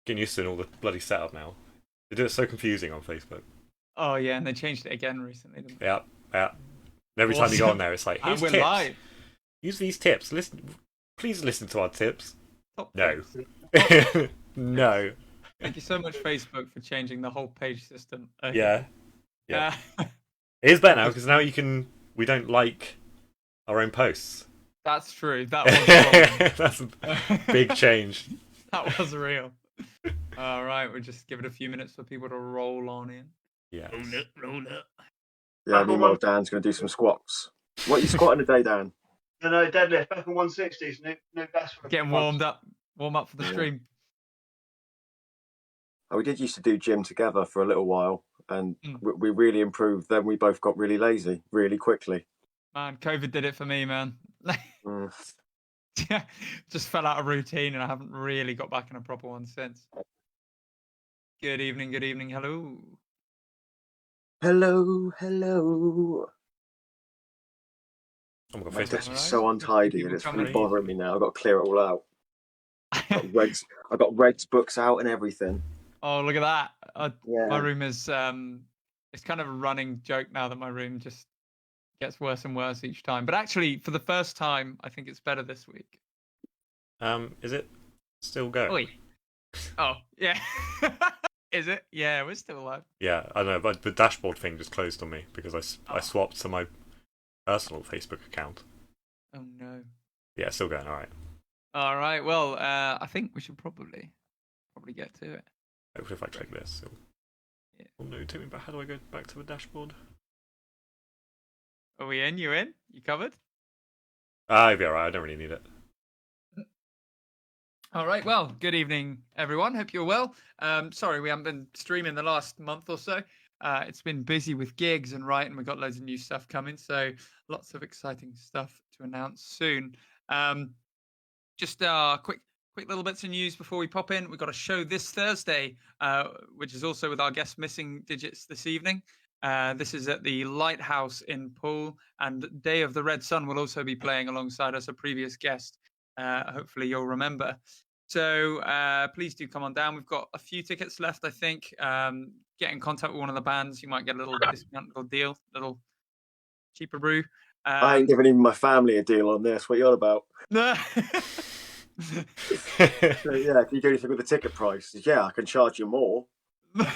getting used to all the bloody setup now. They do it so confusing on Facebook. Oh yeah, and they changed it again recently, didn't they? Yeah, yeah. And every time you go on there, it's like, here's And we're tips. live. Use these tips. Please listen to our tips. Top No. tips. No. Thank you so much, Facebook, for changing the whole page system. Yeah. Yeah. Uh, It is better now because now we don't like our own posts. that's true. That was That's a big change. that was real. All right, we'll just give it a few minutes for people to roll on in. Yeah. Roll it. Yeah, meanwhile, Dan's going to do some squats. What are you squatting today, Dan? No, deadlift back on 160s. No gas for Getting warm up for the stream. Oh, we did used to do gym together for a little while, and we really improved. Then we both got really lazy really quickly. Man, COVID did it for me, man. Just fell out of routine, and I haven't really got back in a proper one since. Good evening. Hello. Hello. Oh my My God, desk is so untidy, and it's really bothering me now. I've got to clear it all out. I've got Reg's books out and everything. Oh, look at that! Yeah. My room is it's kind of a running joke now that my room just gets worse and worse each time. But actually, for the first time, I think it's better this week. Is it still going? Oi. Oh, yeah. Is it? Yeah, we're still alive. Yeah, I don't know, but the dashboard thing just closed on me because I swapped to my personal Facebook account. Oh no. Yeah, still going. All right. All right. Well, I think we should probably get to it. Hopefully, if I click this, it'll no to me. But how do I go back to the dashboard? Are we in? You in? You covered? I'll be alright. I don't really need it. All right. Well, good evening, everyone. Hope you're well. Sorry, we haven't been streaming the last month or so. It's been busy with gigs and writing. We've got loads of new stuff coming, so lots of exciting stuff to announce soon. Just quick little bits of news before we pop in. We've got a show this Thursday, which is also with our guest Missing Digits this evening. This is at the Lighthouse in Poole, and Day of the Red Sun will also be playing alongside us, a previous guest. Hopefully you'll remember. So please do come on down. We've got a few tickets left, I think. Get in contact with one of the bands. You might get a little discount, little deal, little cheaper brew. I ain't giving even my family a deal on this. What are you on about? So, yeah, can you do anything with the ticket price? Yeah, I can charge you more. Well,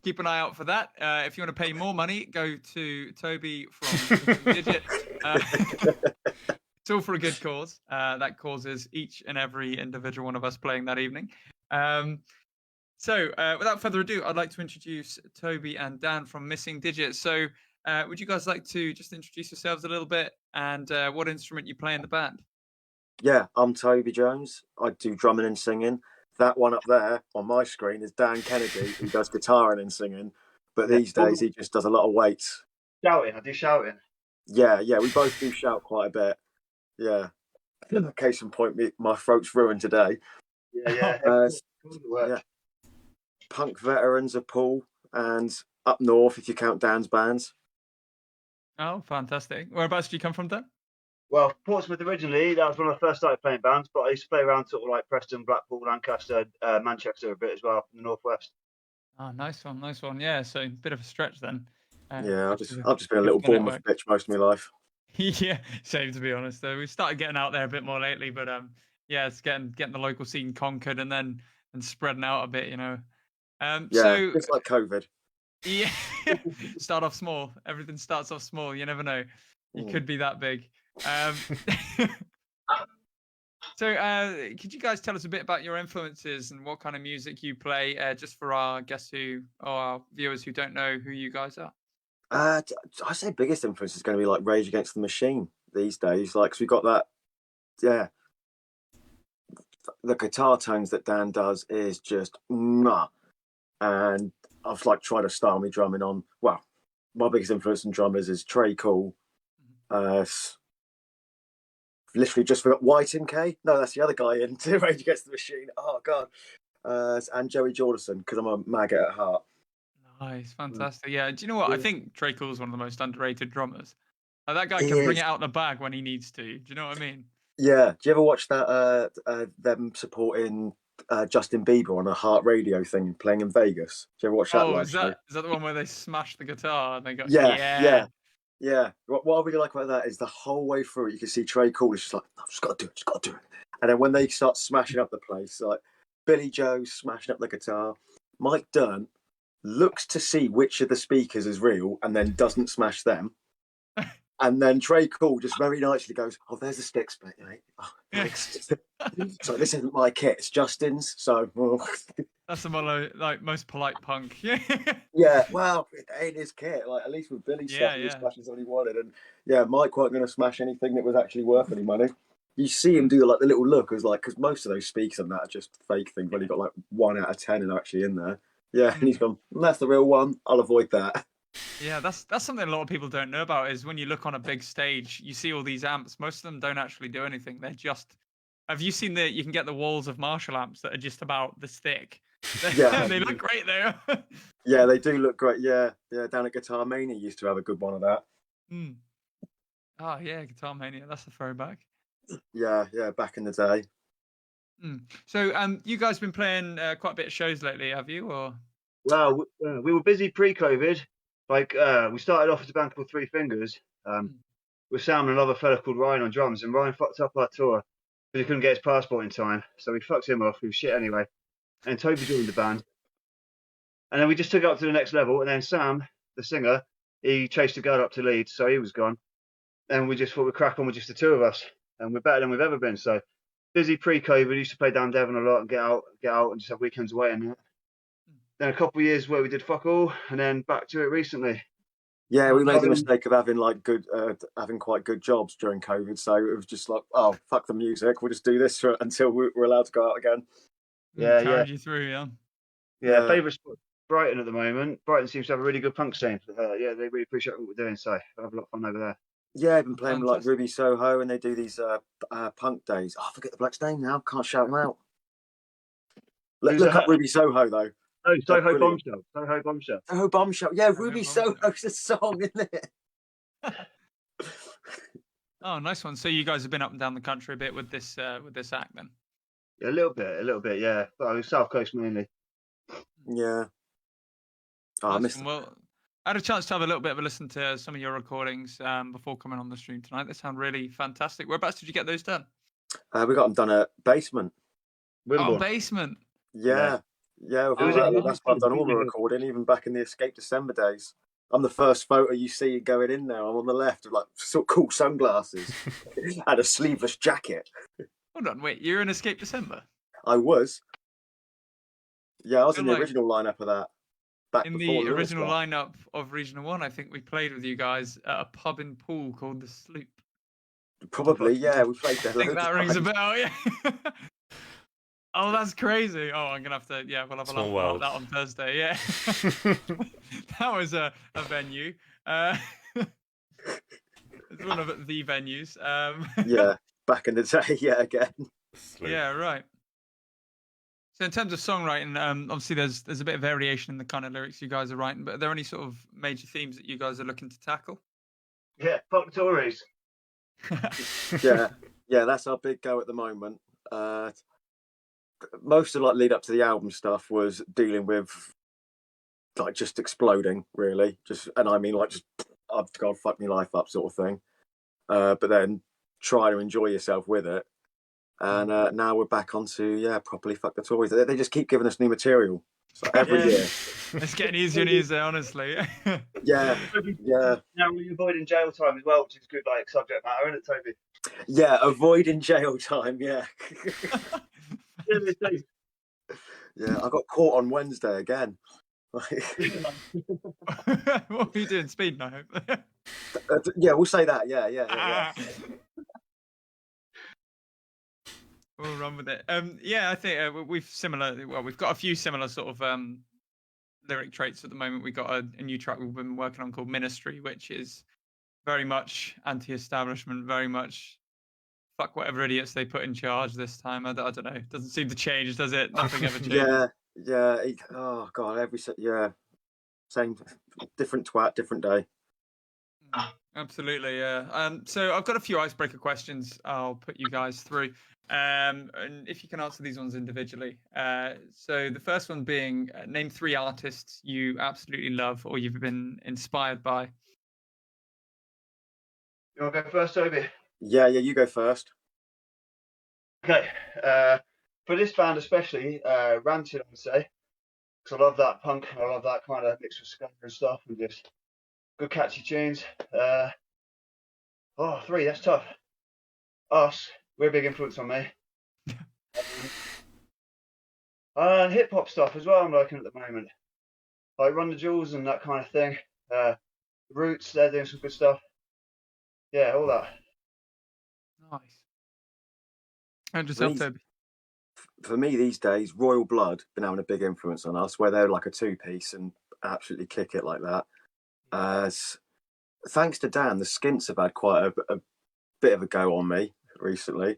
keep an eye out for that. If you want to pay more money, go to Toby from Digit. It's all for a good cause. That causes each and every individual one of us playing that evening. So without further ado, I'd like to introduce Toby and Dan from Missing Digits. So would you guys like to just introduce yourselves a little bit and what instrument you play in the band? Yeah, I'm Toby Jones. I do drumming and singing. That one up there on my screen is Dan Kennedy, who does guitaring and singing. But these days he just does a lot of weights. Shouting, I do shouting. Yeah, we both do shout quite a bit. Yeah. Case in point, my throat's ruined today. Yeah. Punk veterans of Poole and up north, if you count Dan's bands. Oh, fantastic. Whereabouts do you come from, Dan? Well, Portsmouth originally, that was when I first started playing bands, but I used to play around sort of like Preston, Blackpool, Lancaster, Manchester a bit as well, in the northwest. Oh, nice one. Yeah, so a bit of a stretch then. Yeah, I've just been a little Bournemouth bitch most of my life. Yeah, same to be honest. We started getting out there a bit more lately, but yeah, it's getting the local scene conquered and spreading out a bit, you know. So it's like COVID. Yeah, start off small. Everything starts off small. You never know. You could be that big. So, could you guys tell us a bit about your influences and what kind of music you play, just for our guests or our viewers who don't know who you guys are? I say biggest influence is going to be like Rage Against the Machine these days. Like, 'cause we got that, the guitar tones that Dan does is just nah. And I've like tried to style me drumming on. Well, my biggest influence in drummers is Trey Cool. Literally just forgot White MK. No, that's the other guy in Rage Against the Machine. Oh god. And Joey Jordison, because I'm a maggot at heart. Nice, fantastic. Yeah, do you know what? I think Trey Cool's one of the most underrated drummers. That guy can bring it out the bag when he needs to. Do you know what I mean? Yeah. Do you ever watch that? Them supporting Justin Bieber on a Heart Radio thing playing in Vegas. Do you ever watch that Oh, live show? is that the one where they smash the guitar and they go, Yeah, yeah. yeah. What I really like about that is the whole way through it, you can see Trey Cool is just like, I've just got to do it, just got to do it. And then when they start smashing up the place, like Billy Joe smashing up the guitar, Mike Dirnt looks to see which of the speakers is real and then doesn't smash them. And then Trey Cool just very nicely goes, "Oh, there's the sticks, mate. Oh, thanks." So this isn't my kit; it's Justin's. So That's the most polite punk. Yeah. yeah, well, it ain't his kit. Like at least with Billy's stuff, he was smashing what he wanted. And yeah, Mike wasn't going to smash anything that was actually worth any money. You see him do like the little look, as like because most of those speakers and that are just fake things. When you got like 1 out of 10 are actually in there. Yeah, and he's gone. That's the real one. I'll avoid that. Yeah, that's something a lot of people don't know about is when you look on a big stage, you see all these amps. Most of them don't actually do anything. They're just. Have you seen you can get the walls of Marshall amps that are just about this thick? Yeah, they look great there. Yeah, they do look great. Yeah, down at Guitar Mania used to have a good one of that. Mm. Oh yeah, Guitar Mania. That's a throwback. Yeah, back in the day. So, you guys been playing quite a bit of shows lately, have you? Or Well, we were busy pre-COVID. Like we started off as a band called Three Fingers with Sam and another fella called Ryan on drums, and Ryan fucked up our tour because he couldn't get his passport in time, so we fucked him off. He was shit anyway. And Toby joined the band, and then we just took it up to the next level. And then Sam, the singer, he chased a girl up to Leeds, so he was gone. And we just thought we'd crack on with just the two of us, and we're better than we've ever been. So busy pre-COVID. We used to play down Devon a lot and get out, and just have weekends away and that. Then a couple of years where we did fuck all, and then back to it recently. Yeah, we made the mistake of having like having quite good jobs during COVID. So it was just like, oh, fuck the music. We'll just do this until we're allowed to go out again. carried you through, yeah. Favourite spot, Brighton at the moment. Brighton seems to have a really good punk scene. Yeah, they really appreciate what we're doing, so I have a lot of fun over there. Yeah, I've been playing with like Ruby Soho, and they do these punk days. Oh, I forget the bloke's name now. Can't shout him out. Look up Ruby Soho though. Oh, Soho Bombshell. Soho Bombshell. Soho Bombshell. Yeah, Ruby Soho's a song, isn't it? Oh, nice one. So you guys have been up and down the country a bit with this act then? Yeah, a little bit. Yeah, well, South Coast mainly. Yeah. Oh, I missed. Well, I had a chance to have a little bit of a listen to some of your recordings before coming on the stream tonight. They sound really fantastic. Whereabouts did you get those done? We got them done at Basement. Oh, Basement. Yeah. That's why I've done all the recording, even back in the Escape December days. I'm the first photo you see going in there. I'm on the left with like sort of cool sunglasses and a sleeveless jacket. Hold on, wait, you're in Escape December? I was. Yeah, I was in the original lineup of that. In the original lineup of Regional 1, I think we played with you guys at a pub in Poole called The Sloop. Probably, yeah, we played there. I think that rings a bell, yeah. Oh, that's crazy. Oh, I'm going to have to, we'll have a laugh about that on Thursday, yeah. That was a venue. It's one of the venues. Yeah, back in the day, yeah, again. Yeah, right. So in terms of songwriting, obviously there's a bit of variation in the kind of lyrics you guys are writing, but are there any sort of major themes that you guys are looking to tackle? Yeah, fuck Tories. yeah, that's our big go at the moment. Most of like lead up to the album stuff was dealing with like just exploding, really. And I mean like just God fuck me life up sort of thing. But then try to enjoy yourself with it. And now we're back onto properly fuck the Tories. They just keep giving us new material. So every year. It's getting easier and easier, honestly. Yeah. Now we're avoiding jail time as well, which is good like subject matter, isn't it, Toby? Yeah, avoiding jail time, yeah. Yeah, I got caught on Wednesday again. What were you doing? Speeding, I hope. Yeah, we'll say that. Yeah. We'll run with it. I think we've got a few similar sort of lyric traits at the moment. We've got a new track we've been working on called Ministry, which is very much anti-establishment, very much fuck whatever idiots they put in charge this time. I don't know. It doesn't seem to change, does it? Nothing ever changes. Yeah. Oh God, same different twat, different day. Absolutely, yeah. So I've got a few icebreaker questions I'll put you guys through. And if you can answer these ones individually. So the first one being, name 3 artists you absolutely love or you've been inspired by. You want to go first, Toby? Yeah, you go first. Okay. For this band especially, Ranted, I would say, because I love that punk. I love that kind of mix with ska and stuff, and just good catchy tunes. 3, that's tough. Us, we're a big influence on me. And hip hop stuff as well. I'm liking at the moment, like Run the Jewels and that kind of thing. Roots, they're doing some good stuff. Yeah, all that. Nice. And yourself, These- Toby. For me these days, Royal Blood been having a big influence on us, where they're like a 2-piece and absolutely kick it like that. Thanks to Dan, the Skints have had quite a bit of a go on me recently.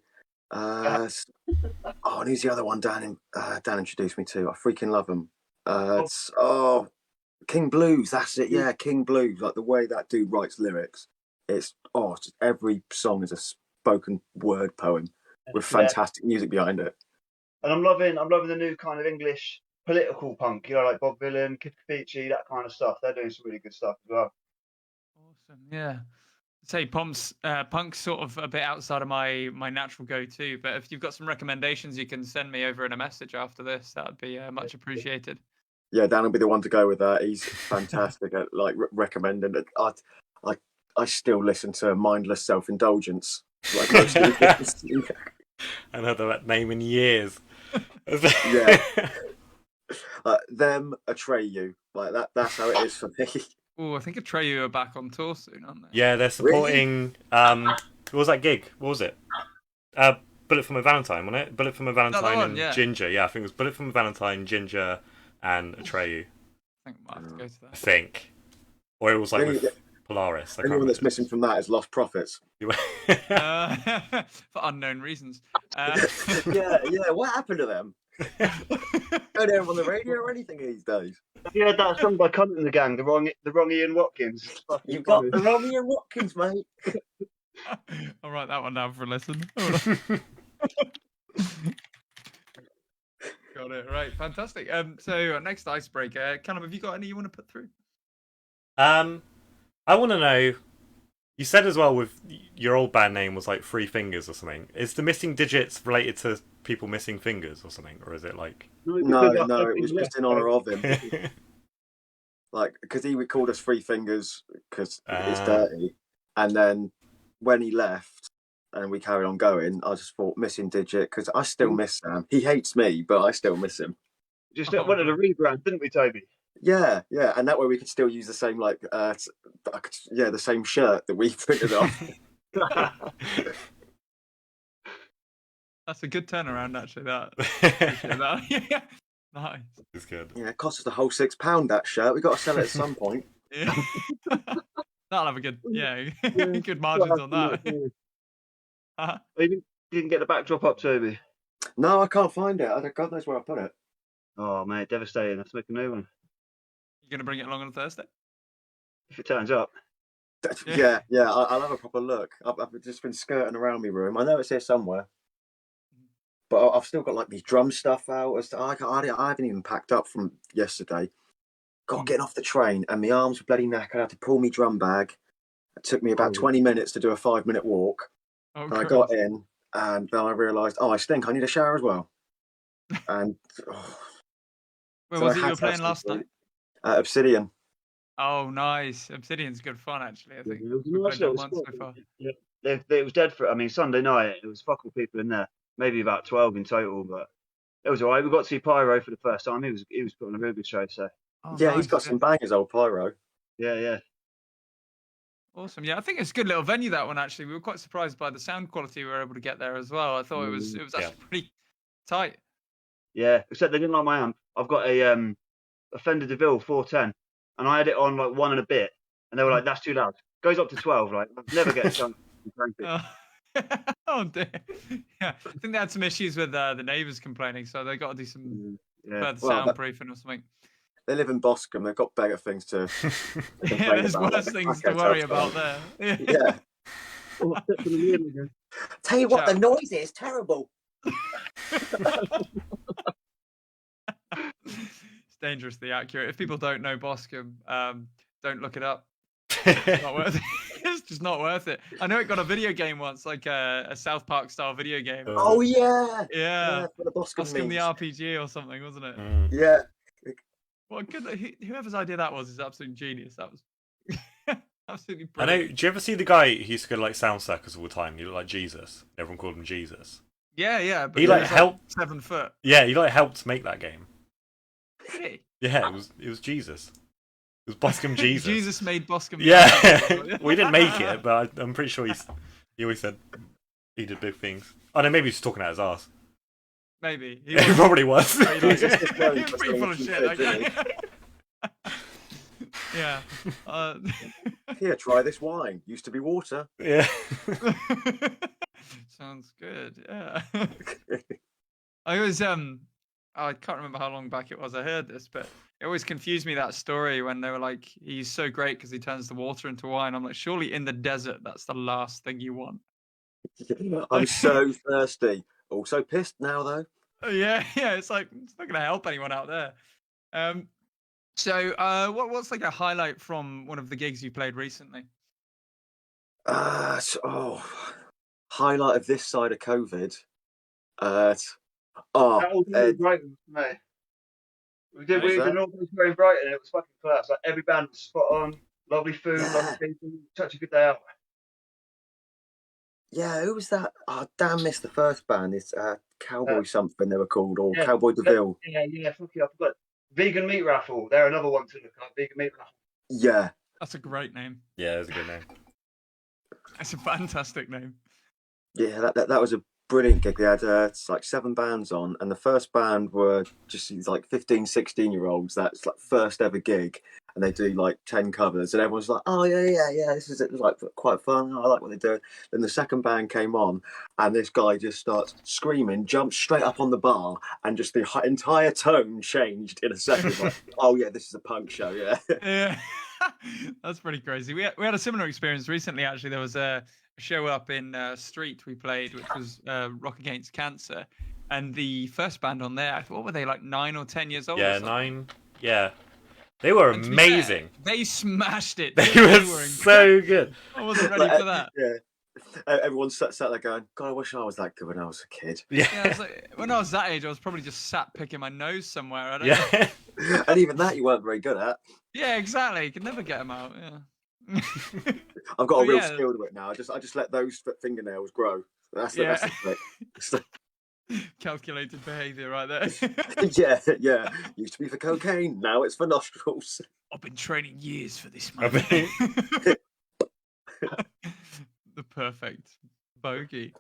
And who's the other one Dan introduced me to? I freaking love him. King Blues, that's it. Yeah, King Blues. Like the way that dude writes lyrics, it's just every song is a spoken word poem with fantastic music behind it. And I'm loving the new kind of English political punk, like Bob Dylan, Kid Capici, that kind of stuff. They're doing some really good stuff as well. Awesome, yeah. Say punk's sort of a bit outside of my natural go-to, but if you've got some recommendations, you can send me over in a message after this. That would be much appreciated. Yeah, Dan will be the one to go with that. He's fantastic at like recommending it. I still listen to Mindless Self-Indulgence. Like most of the I haven't heard that name in years. Yeah. Them, Atreyu. Like that's how it is for me. Oh, I think Atreyu are back on tour soon, aren't they? Yeah, they're supporting. What was that gig? What was it? Bullet from a Valentine, wasn't it? Bullet from a Valentine and Ginger. Yeah, I think it was Bullet from a Valentine, Ginger, and Atreyu. I think I might have to go to that. I think, or it was like with Polaris. Anyone that's missing from that is Lost Prophets. For unknown reasons. Yeah. What happened to them? Don't hear them on the radio or anything these days. Yeah, that song by Cunt and the Gang, the wrong Ian Watkins. You've got the wrong Ian Watkins, mate. I'll write that one down for a listen. Got it right, fantastic. So next icebreaker, Callum, have you got any you want to put through? I want to know. You said as well with your old band name was like Three Fingers or something. Is the missing digits related to people missing fingers or something, or is it like? No, it was just in honor of him. Like, because he would call us Three Fingers because it's dirty, and then when he left and we carried on going, I just thought missing digit because I still miss Sam. He hates me, but I still miss him. Just wanted a rebrand, didn't we, Toby? Yeah, and that way we could still use the same the same shirt that we printed off. That's a good turnaround, actually. That. Yeah. Nice. It's good. Yeah, it cost us the whole £6 that shirt. We got to sell it at some point. Yeah. That'll have a good, good margins on that. You didn't get the backdrop up, Toby? No, I can't find it. God knows where I put it. Oh, mate, devastating. Let's make a new one. You going to bring it along on Thursday? If it turns up. Yeah, I'll have a proper look. I've just been skirting around my room. I know it's here somewhere. But I've still got like these drum stuff out. I haven't even packed up from yesterday. Got getting off the train and my arms were bloody knackered. I had to pull my drum bag. It took me about 20 minutes to do a 5-minute walk. And I got in and then I realised, I stink. I need a shower as well. And where was it you were playing last night? Obsidian. Oh, nice. Obsidian's good fun, actually. I think it was we've nice played that once so far. Yeah, it was dead for. I mean, Sunday night it was fuck all people in there. Maybe about 12 in total, but it was alright. We got to see Pyro for the first time. He was putting a really good show. So nice. He's got some bangers, old Pyro. Yeah. Awesome. Yeah, I think it's a good little venue, that one, actually. We were quite surprised by the sound quality we were able to get there as well. I thought it was actually pretty tight. Yeah, except they didn't like my amp. I've got a Fender DeVille 410, and I had it on like 1 and a bit, and they were like, "That's too loud." Goes up to 12. Like, I'll never get a chance to crank it. Oh dear. Yeah, I think they had some issues with the neighbours complaining, so they got to do some further soundproofing or something. They live in Boscombe. They've got better things to Yeah, complain there's about. worse Like things to crackheads worry outside. about there. Yeah. Oh, except for the yearly again. Tell you what, Ciao. the noise is terrible. It's dangerously accurate. If people don't know Boscombe, don't look it up. It's not worth it. It's just not worth it. I know it got a video game once, like a South Park style video game. Oh yeah. Yeah, For the Boscombe Boscombe the memes. RPG or something, wasn't it? Mm. Yeah. What good? Whoever's idea that was is absolute genius. That was absolutely I know. brilliant. Do you ever see the guy who used to go to like sound circles all the time? He looked like Jesus. Everyone called him Jesus. Yeah. But He like was, helped. 7 foot. Yeah, he like helped make that game. Really? Yeah, it was Jesus. It was Boscombe Jesus. Jesus made Boscombe. Yeah, we didn't make it, but I'm pretty sure he always said he did big things. I know, maybe he's just talking out his ass. Maybe. He probably was. He was Just this guy pretty just full of doing shit. a few Like, yeah. Here, try this wine. Used to be water. Yeah. Sounds good. Yeah. I was I can't remember how long back it was I heard this, but it always confused me, that story, when they were like, he's so great because he turns the water into wine. I'm like, surely in the desert that's the last thing you want. I'm so thirsty. Also pissed now though. Yeah, it's like, it's not gonna help anyone out there. So what's like a highlight from one of the gigs you played recently? Highlight of this side of COVID. That was really Ed, Brighton for me. We did Where's an organisation in Brighton, and it was fucking class. Like every band was spot on, lovely food, Yeah. lovely people, such a good day out. yeah, who was that? Oh, damn, missed the first band. It's Cowboy something they were called, or yeah. Cowboy DeVille. Yeah, fuck it, I forgot. Vegan Meat Raffle, they're another one to look at. Vegan Meat Raffle. Yeah, That's a great name. Yeah, that's a good name. It's a fantastic name. yeah, that was a brilliant gig. They had it's like 7 bands on, and the first band were just these like 15, 16-year-olds. That's like first ever gig, and they do like 10 covers, and everyone's like, oh yeah, this is like quite fun. I like what they're doing. Then the second band came on, and this guy just starts screaming, jumps straight up on the bar, and just the entire tone changed in a second. Like, oh yeah, this is a punk show. Yeah. Yeah, that's pretty crazy. We had a similar experience recently. Actually, there was a show up in Street we played, which was Rock Against Cancer, and the first band on there, what were they, like 9 or 10 years old? Yeah, 9. Yeah, they were And to be fair, amazing. they smashed it. They were so good. I wasn't ready for that. Yeah. Everyone sat there going, God, I wish I was that good when I was a kid. Yeah, Yeah, I was like, when I was that age, I was probably just sat picking my nose somewhere. I don't know. yeah. And even that you weren't very good at. Yeah, exactly. You could never get them out. Yeah. I've got a But real yeah. skill to it now. I just let those fingernails grow. That's Yeah. the trick. Calculated behaviour right there. yeah. Used to be for cocaine. Now it's for nostrils. I've been training years for this, I man. mean- The perfect bogey.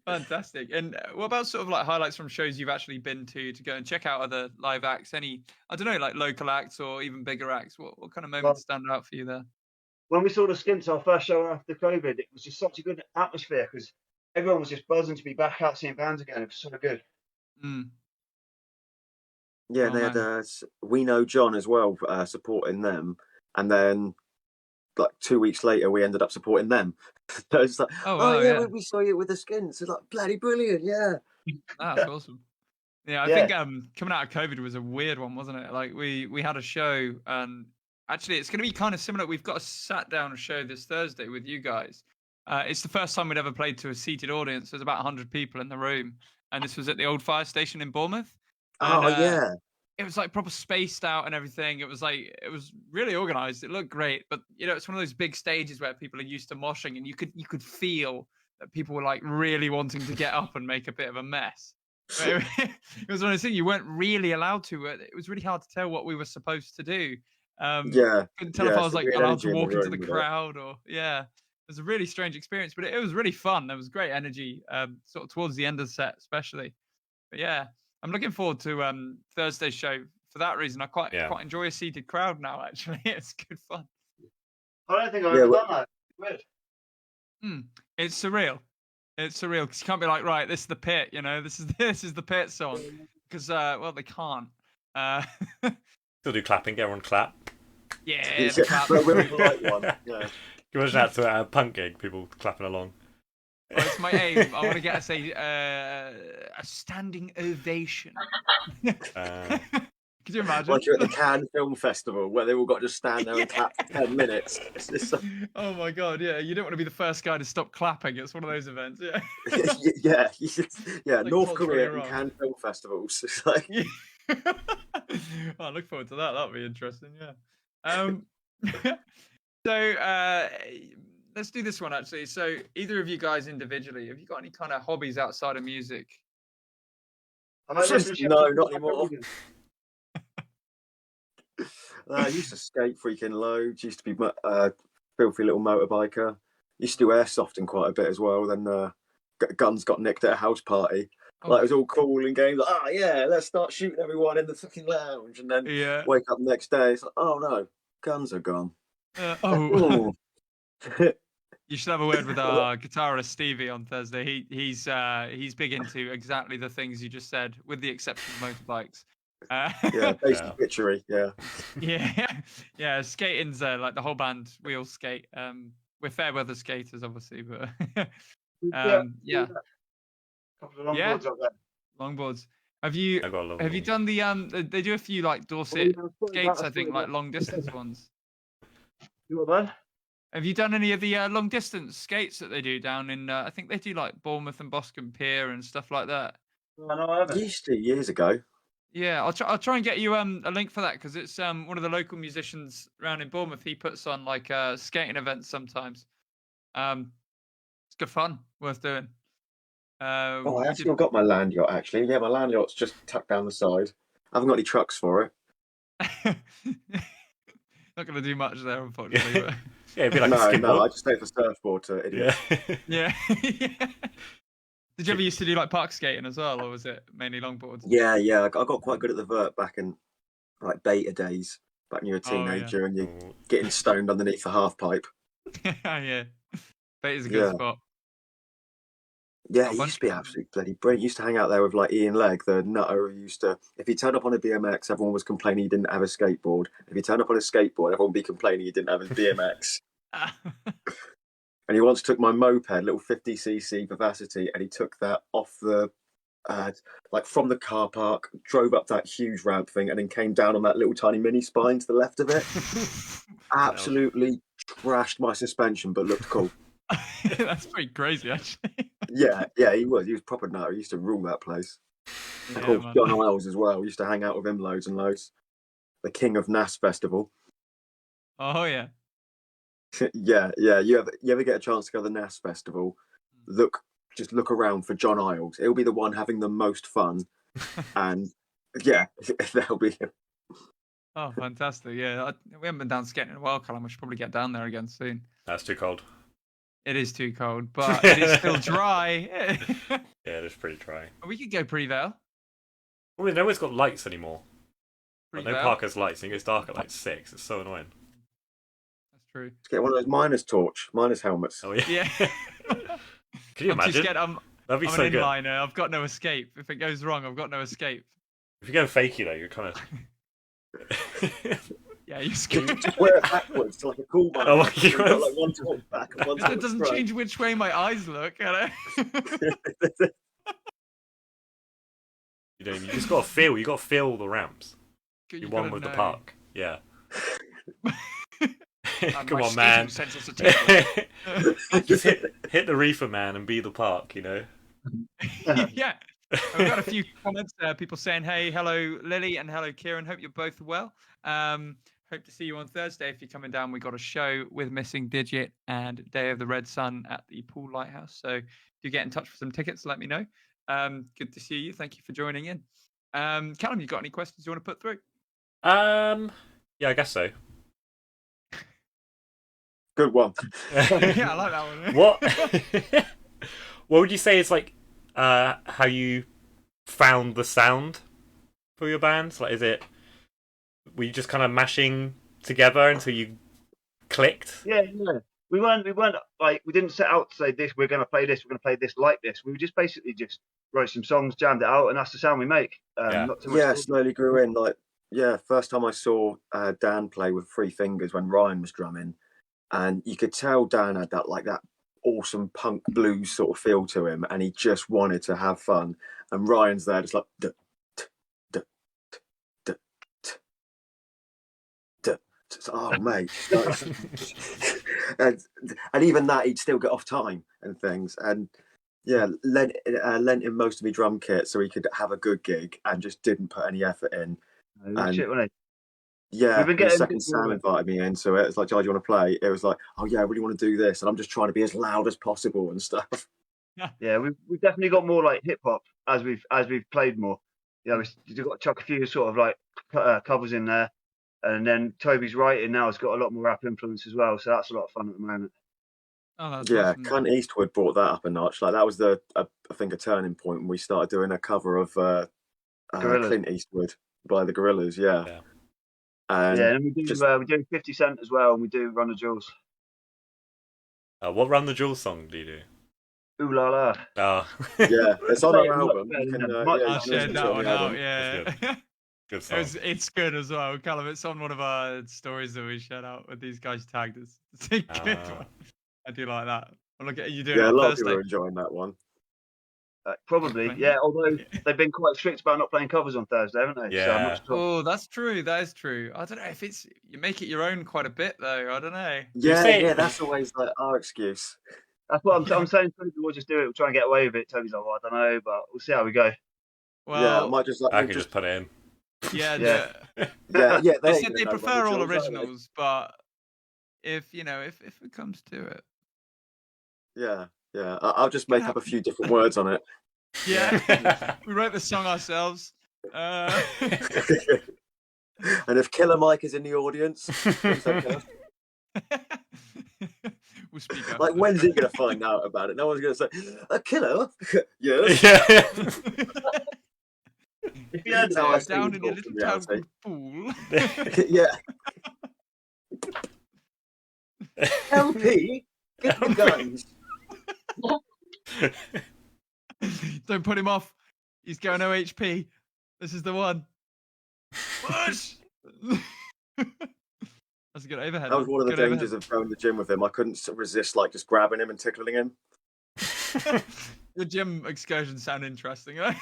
Fantastic. And what about sort of like highlights from shows you've actually been to go and check out other live acts? Any, I don't know, like local acts or even bigger acts? What kind of moments stand out for you there? When we saw the Skints, our first show after COVID, it was just such a good atmosphere because everyone was just buzzing to be back out seeing bands again. It was so good. Mm. Yeah, Oh, they had man. We Know John as well supporting them, and then like 2 weeks later we ended up supporting them. So it's like, Oh, wow, yeah, yeah. we saw you with the Skins. It's like bloody brilliant, yeah. That's awesome. Yeah, I Yeah. think coming out of COVID was a weird one, wasn't it? Like we had a show, and actually it's going to be kind of similar. We've got a sat down show this Thursday with you guys. It's the first time we'd ever played to a seated audience. There's about 100 people in the room, and this was at the old fire station in Bournemouth. And, Oh yeah. it was like proper spaced out and everything. It was really organized. It looked great, but it's one of those big stages where people are used to moshing, and you could feel that people were like really wanting to get up and make a bit of a mess. It was one of those things you weren't really allowed to. It was really hard to tell what we were supposed to do. Yeah. Couldn't tell if I was it's like weird allowed energy to in the walk into room the with it. crowd or yeah. It was a really strange experience, but it was really fun. There was great energy, sort of towards the end of the set, especially. But yeah, I'm looking forward to Thursday's show for that reason. I quite enjoy a seated crowd now. Actually, it's good fun. I don't think I've Yeah, ever well- done that. Weird. It's surreal. It's surreal because you can't be like, right, this is the pit. This is the pit song because well they can't. Still do clapping. Get everyone clap. Yeah, the clap. But we're polite one. Yeah. Can you imagine that to a punk gig? People clapping along. Well, it's my aim. I want to get a standing ovation. Could you imagine? Like you're at the Cannes Film Festival where they all got to just stand there and clap for 10 minutes. Oh my god, yeah. You don't want to be the first guy to stop clapping. It's one of those events, yeah. yeah. Like Korea and Rock. Cannes Film Festivals. It's like... I look forward to that. That'll be interesting, yeah. So let's do this one actually. So either of you guys individually, have you got any kind of hobbies outside of music? No, not anymore. I used to skate freaking loads. Used to be filthy little motorbiker. Used to do airsofting quite a bit as well. Then guns got nicked at a house party. Like it was all cool and games. Like, oh yeah, let's start shooting everyone in the fucking lounge. And then wake up the next day. It's like, oh no, guns are gone. You should have a word with our guitarist Stevie on Thursday. He's big into exactly the things you just said, with the exception of motorbikes. Basic bitchery. Yeah. Skating's like the whole band. We all skate. We're fair weather skaters, obviously, but Couple of longboards up there. Longboards. Have you done the they do a few like Dorset skates, I think, like long distance ones. You what, bud? Have you done any of the long distance skates that they do down in I think they do like Bournemouth and Boscombe Pier and stuff like that? No, I haven't. Used to years ago. Yeah, I'll try and get you a link for that because it's one of the local musicians around in Bournemouth. He puts on like skating events sometimes. It's good fun, worth doing. I actually got my land yacht. Actually, yeah, my land yacht's just tucked down the side. I haven't got any trucks for it. Not going to do much there, unfortunately. But... it'd be like no, I just take the surfboard to idiot. Yeah. Did you ever used to do like park skating as well, or was it mainly longboards? Yeah. I got quite good at the vert back in like beta days, back when you were a teenager and you're getting stoned underneath the half pipe. Yeah. Beta's a good spot. Yeah, he used to be absolutely bloody brilliant. He used to hang out there with like Ian Legg, the nutter who used to, if he turned up on a BMX, everyone was complaining he didn't have a skateboard. If he turned up on a skateboard, everyone would be complaining he didn't have a BMX. And he once took my moped, little 50cc Vivacity, and he took that off the, like from the car park, drove up that huge ramp thing, and then came down on that little tiny mini spine to the left of it. Absolutely trashed my suspension, but looked cool. That's pretty crazy, actually. Yeah, he was. He was proper nutter. He used to rule that place. Of course, John Isles as well. We used to hang out with him loads and loads. The king of NAS Festival. Oh yeah. Yeah. You ever get a chance to go to the NAS Festival? Just look around for John Isles. He'll be the one having the most fun, and that'll be him. Oh, fantastic! Yeah, we haven't been down skating in a while, Callum. We should probably get down there again soon. That's too cold. It is too cold, but it is still dry. Yeah, it is pretty dry. We could go Prevale. Well, no one's got lights anymore. Like, no Prevale. park has lights, and it gets dark at like 6. It's so annoying. That's true. Let's get one of those miners helmets. Oh, yeah. Yeah. Can you I'm imagine? too scared. That'd be I'm so an good. inliner. I've got no escape. If it goes wrong, I've got no escape. If you go fakey, though, you're kind of... Yeah, you scared. Just wear it backwards to like a cool one. Oh my You've got, God. like one top back and one top It doesn't front. change which way my eyes look, you know? You just got to feel. You got to feel the ramps. You You're one gotta with the know. park. Yeah. And Come my on, man. skating sensors are tingling. Just hit the reefer, man, and be the park. You know. Yeah. We've got a few comments there. People saying, "Hey, hello, Lily, and hello, Kieran. Hope you're both well. Hope to see you on Thursday if you're coming down. We got a show with Missing Digit and Day of the Red Sun at the Pool Lighthouse. So do get in touch for some tickets. Let me know. Good to see you. Thank you for joining in. Callum, you got any questions you want to put through? Yeah, I guess so. Good one. Yeah, I like that one. What would you say is like how you found the sound for your bands? Like, were you just kind of mashing together until you clicked? Yeah. We weren't like, we didn't set out to say this. We're going to play this. We're going to play this like this. We just wrote some songs, jammed it out, and that's the sound we make. Not too much Slowly grew in. Like first time I saw Dan play with three fingers when Ryan was drumming, and you could tell Dan had that awesome punk blues sort of feel to him, and he just wanted to have fun. And Ryan's there just like, duh, duh, duh, duh, duh, duh. Oh mate, and even that he'd still get off time and things, and lent him most of my drum kit so he could have a good gig, and just didn't put any effort in. And shit, wasn't yeah, We've been the getting second Sam invited me into it. It's like, "Joe, do you want to play?" It was like, "Oh yeah, I really want to do this," and I'm just trying to be as loud as possible and stuff. Yeah, we've definitely got more like hip hop as we've played more. We've got to chuck a few sort of like covers in there, and then Toby's writing now has got a lot more rap influence as well, so that's a lot of fun at the moment. Oh, that's Yeah, awesome. Clint Eastwood brought that up a notch. Like that was I think a turning point when we started doing a cover of Clint Eastwood by the Gorillaz. Yeah. And we do 50 Cent as well, and we do Run the Jewels. What Run the Jewels song do you do? Ooh La La. Oh. Yeah, it's on our album. I shared that one out. Yeah, good song. It's good as well. Callum, it's on one of our stories that we shared out with these guys tagged. It's a good one. I do like that. Look at you doing it on a lot Thursday. of people are enjoying that one. Probably, yeah. Although they've been quite strict about not playing covers on Thursday, haven't they? Yeah. So I'm not sure. Oh, that's true. That is true. I don't know if you make it your own quite a bit though. I don't know. Yeah, that's always like our excuse. That's what I'm saying. We'll just do it. We'll try and get away with it. Toby's like, well, I don't know, but we'll see how we go. Well, I might just I can just put it in. Yeah. They said they prefer all originals, but if it comes to it. Yeah. I'll just make up a few different words on it. Yeah. We wrote the song ourselves. And if Killer Mike is in the audience, we'll speak up. Like, when's he going to find out about it? No one's going to say, "A killer?" Yes. If you had down in a little town called Fool. Yeah. LP, get the guns. Don't put him off. He's going OHP. This is the one. Push. That's a good overhead. That was one of the dangers of going to the gym with him. I couldn't resist like just grabbing him and tickling him. Your gym excursions sound interesting, eh?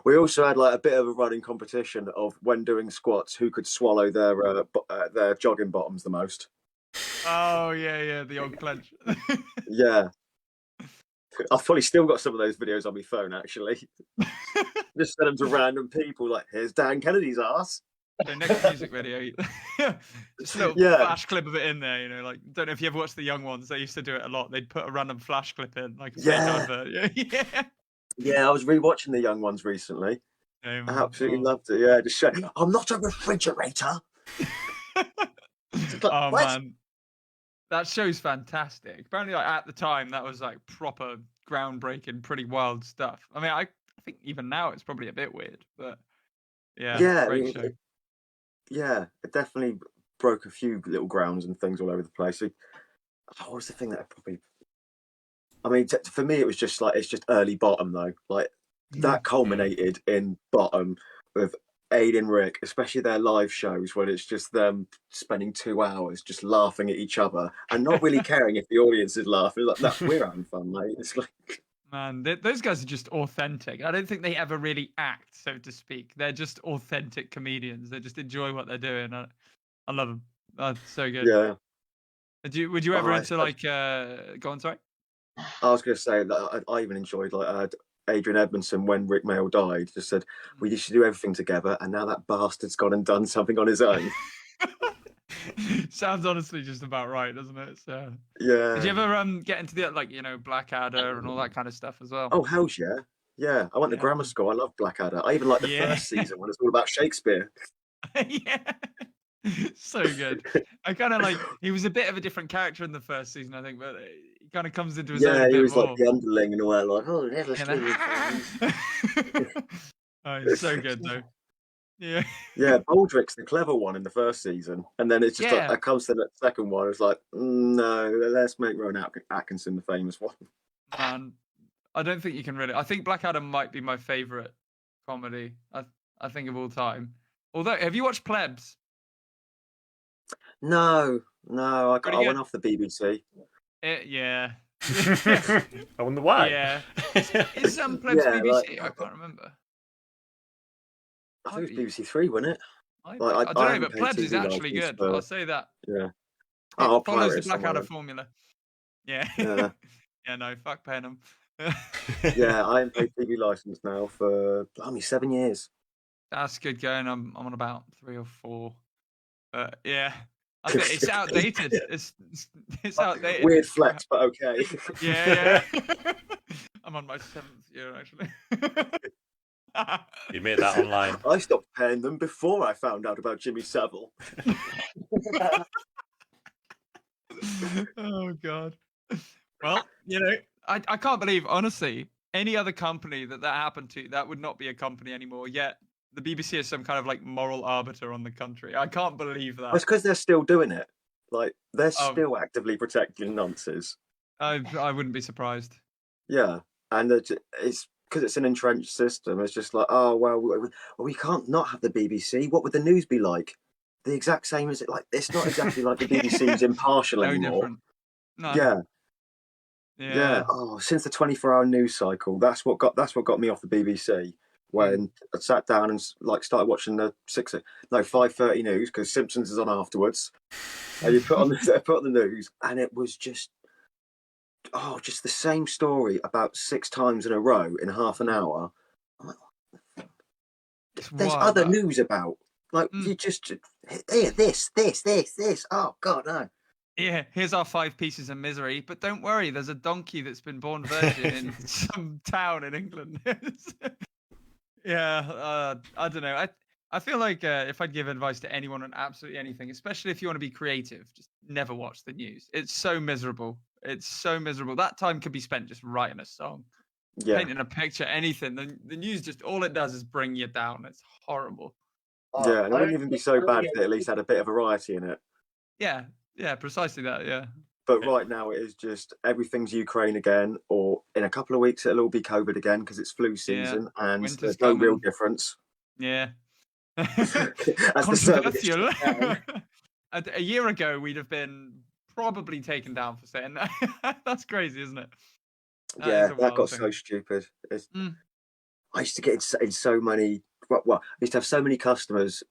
We also had like a bit of a running competition of when doing squats, who could swallow their jogging bottoms the most. Oh yeah, the old clench. Yeah, I've probably still got some of those videos on my phone actually. Just send them to random people. Like, here's Dan Kennedy's ass. So next music video, just a little flash clip of it in there. Like, don't know if you ever watched the young ones. They used to do it a lot. They'd put a random flash clip in, like a fake advert. Yeah, I was rewatching the young ones recently. I absolutely loved it. Yeah, just showing, I'm not a refrigerator. Like, man, that show's fantastic. Apparently, like at the time, that was like proper groundbreaking, pretty wild stuff. I mean, I think even now it's probably a bit weird, but great show. It definitely broke a few little grounds and things all over the place. So, what was the thing that I probably? I mean, for me, it was just like it's just early Bottom though. Like that culminated in Bottom with Aid and Rick, especially their live shows when it's just them spending 2 hours just laughing at each other and not really caring if the audience is laughing. Like that, we're having fun, mate. It's like, man, those guys are just authentic. I don't think they ever really act, so to speak. They're just authentic comedians. They just enjoy what they're doing. I love them. That's so good. Yeah. Would you ever into like? Go on, sorry. I was going to say that I even enjoyed like Adrian Edmondson when Rick Mail died. Just said we used to do everything together, and now that bastard's gone and done something on his own. Sounds honestly just about right, doesn't it? So yeah. Did you ever get into the like Blackadder and all that kind of stuff as well? Oh hell's yeah. Yeah, I went to grammar school. I love Blackadder. I even liked the first season when it's all about Shakespeare. Yeah. So good. I kind of like he was a bit of a different character in the first season, I think, but he kind of comes into his own a bit he was more. like the underling and all that. Like, oh, he's so good though. Yeah. Yeah, Baldrick's the clever one in the first season, and then it's just like that comes to the second one. It's like, no, let's make Rowan Atkinson the famous one. Man, I don't think you can really. I think Blackadder might be my favorite comedy I think of all time. Although, have you watched Plebs? No, I Pretty went good. off the BBC. Yeah. I wonder why. Yeah. Is Plebs Yeah, BBC? I can't remember. I think it Might was BBC Three, wasn't it? I Like, don't I know, haven't but paid Plebs is TV actually license good. for- I'll say that. Yeah. It I'll follows pirate the it somewhere Blackadder then. formula. Yeah. Yeah. Yeah, no, fuck paying them. Yeah, I haven't paid TV license now for 7 years. That's good going. I'm on about 3 or 4. But yeah, I think it's outdated. It's outdated. Weird It's crap. flex, but okay. Yeah. I'm on my 7th year actually. You made that online. I stopped paying them before I found out about Jimmy Savile. Oh god. Well, I can't believe, honestly, any other company that happened to, that would not be a company anymore. Yet the BBC is some kind of like moral arbiter on the country. I can't believe that. It's because they're still doing it. Like, they're Oh. still actively protecting nonces. I wouldn't be surprised. Yeah, and it's because it's an entrenched system. It's just like, oh well, we can't not have the BBC. What would the news be like? The exact same as it. Like, it's not exactly like the BBC's impartial No anymore. different. No. Yeah. Oh, since the 24-hour news cycle, that's what got me off the BBC. When I sat down and started watching the 5:30 news, because Simpsons is on afterwards, and you put on the news, and it was just the same story about 6 times in a row in half an hour. I'm like, there's other news about, like, you just here, this. Oh God, no. Yeah, here's our 5 pieces of misery, but don't worry, there's a donkey that's been born virgin in some town in England. Yeah, I don't know. I feel like if I'd give advice to anyone on absolutely anything, especially if you want to be creative, just never watch the news. It's so miserable. That time could be spent just writing a song, painting a picture, anything. The news just, all it does is bring you down. It's horrible. Yeah, and it wouldn't even be so bad if it at least had a bit of variety in it. Yeah, precisely that, yeah. But right now it is just everything's Ukraine again, or in a couple of weeks it'll all be COVID again because it's flu season, and Winter's there's no real coming. difference. Yeah. As the server gets Controversial. shut down. A year ago, we'd have been probably taken down for saying that. That's crazy, isn't it? That got so stupid. I used to get in so many. Well, I used to have so many customers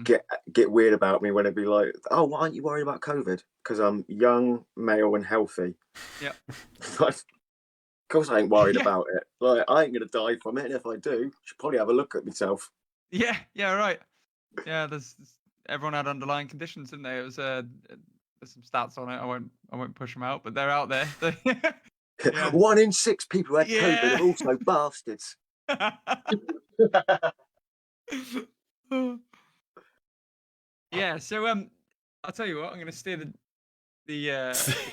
get weird about me when it'd be like, "Oh, why aren't you worried about COVID? Because I'm young, male, and healthy." Yeah. Of course, I ain't worried about it. Like, I ain't gonna die from it, and if I do, I should probably have a look at myself. Yeah, right. Yeah, everyone had underlying conditions, didn't they? It was there's some stats on it. I won't push them out, but they're out there. Yeah. 1 in 6 people who had COVID are also bastards. Yeah, so I'll tell you what, I'm going to steer the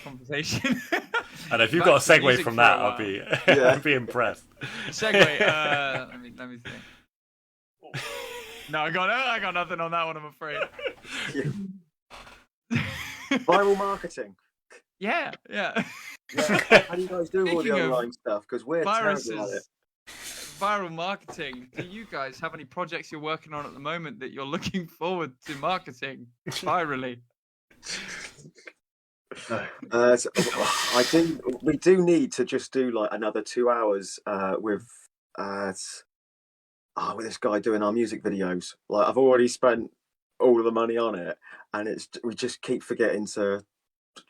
conversation. And if you've got a segue from that, I'd be impressed. Segue. Let me think. No, I got nothing on that one, I'm afraid. Viral marketing. Yeah. How do you guys do all the online stuff? Because we're terrible at it. Viral marketing. Do you guys have any projects you're working on at the moment that you're looking forward to marketing virally? We do need to just do like another 2 hours with this guy doing our music videos. Like, I've already spent all of the money on it, and we just keep forgetting to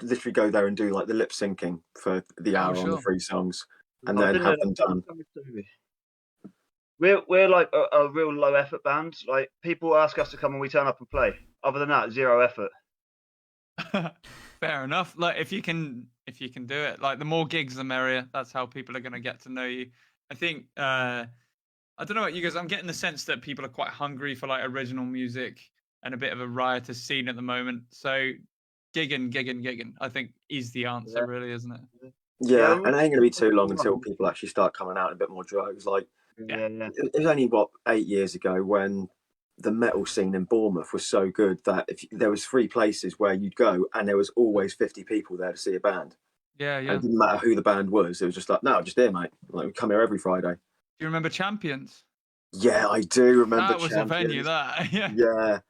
literally go there and do like the lip syncing for the hour on the 3 songs, and then have them done. We're like a real low effort band. Like, people ask us to come and we turn up and play. Other than that, 0 effort. Fair enough. Like, if you can do it, like, the more gigs the merrier. That's how people are going to get to know you. I think I don't know about you guys. I'm getting the sense that people are quite hungry for like original music and a bit of a riotous scene at the moment. So gigging, I think is the answer, really, isn't it? Yeah, and it ain't going to be too long until people actually start coming out in a bit more droves. Like, it was only 8 years ago when the metal scene in Bournemouth was so good that if there was 3 places where you'd go and there was always 50 people there to see a band. Yeah. And it didn't matter who the band was. It was just like, no, just here, mate. Like, we come here every Friday. Do you remember Champions? Yeah, I do remember That was a venue, Champions. that. Yeah. Yeah. Took a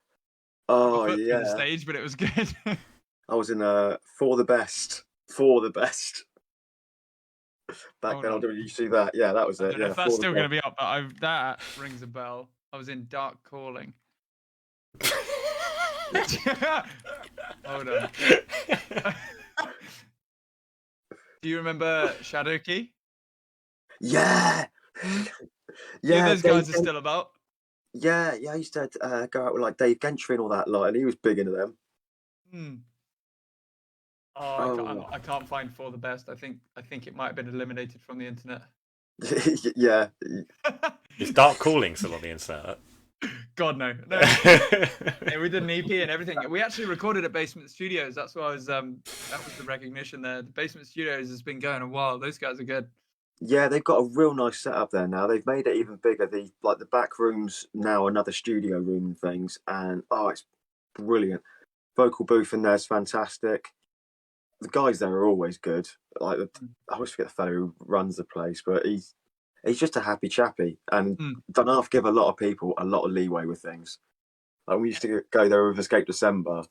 Oh, foot through the yeah. stage, but it was good. I was in For the Best. For the Best. Back Hold then, I on. don't know if you see that. Yeah, that was I it. don't know Yeah, if that's For the still going to Best. be up, but that rings a bell. I was in Dark Calling. Hold on. Do you remember Shadow Key? Yeah. Hmm? Yeah, Those guys are still about. Yeah, I used to go out with like Dave Gentry and all that lot, and he was big into them. Hmm. Oh, Oh, I can't find For the Best. I think it might have been eliminated from the internet. yeah. Is Dark Calling still on the internet? God no. Yeah, we did an EP and everything. We actually recorded at Basement Studios. That's why that was the recognition there. The Basement Studios has been going a while. Those guys are good. Yeah, they've got a real nice setup there now. They've made it even bigger. The back room's now another studio room and things, and it's brilliant. Vocal booth in there's fantastic. The guys there are always good. I always forget the fellow who runs the place, but he's just a happy chappy, and don't half give a lot of people a lot of leeway with things. Like we used to go there with Escape December.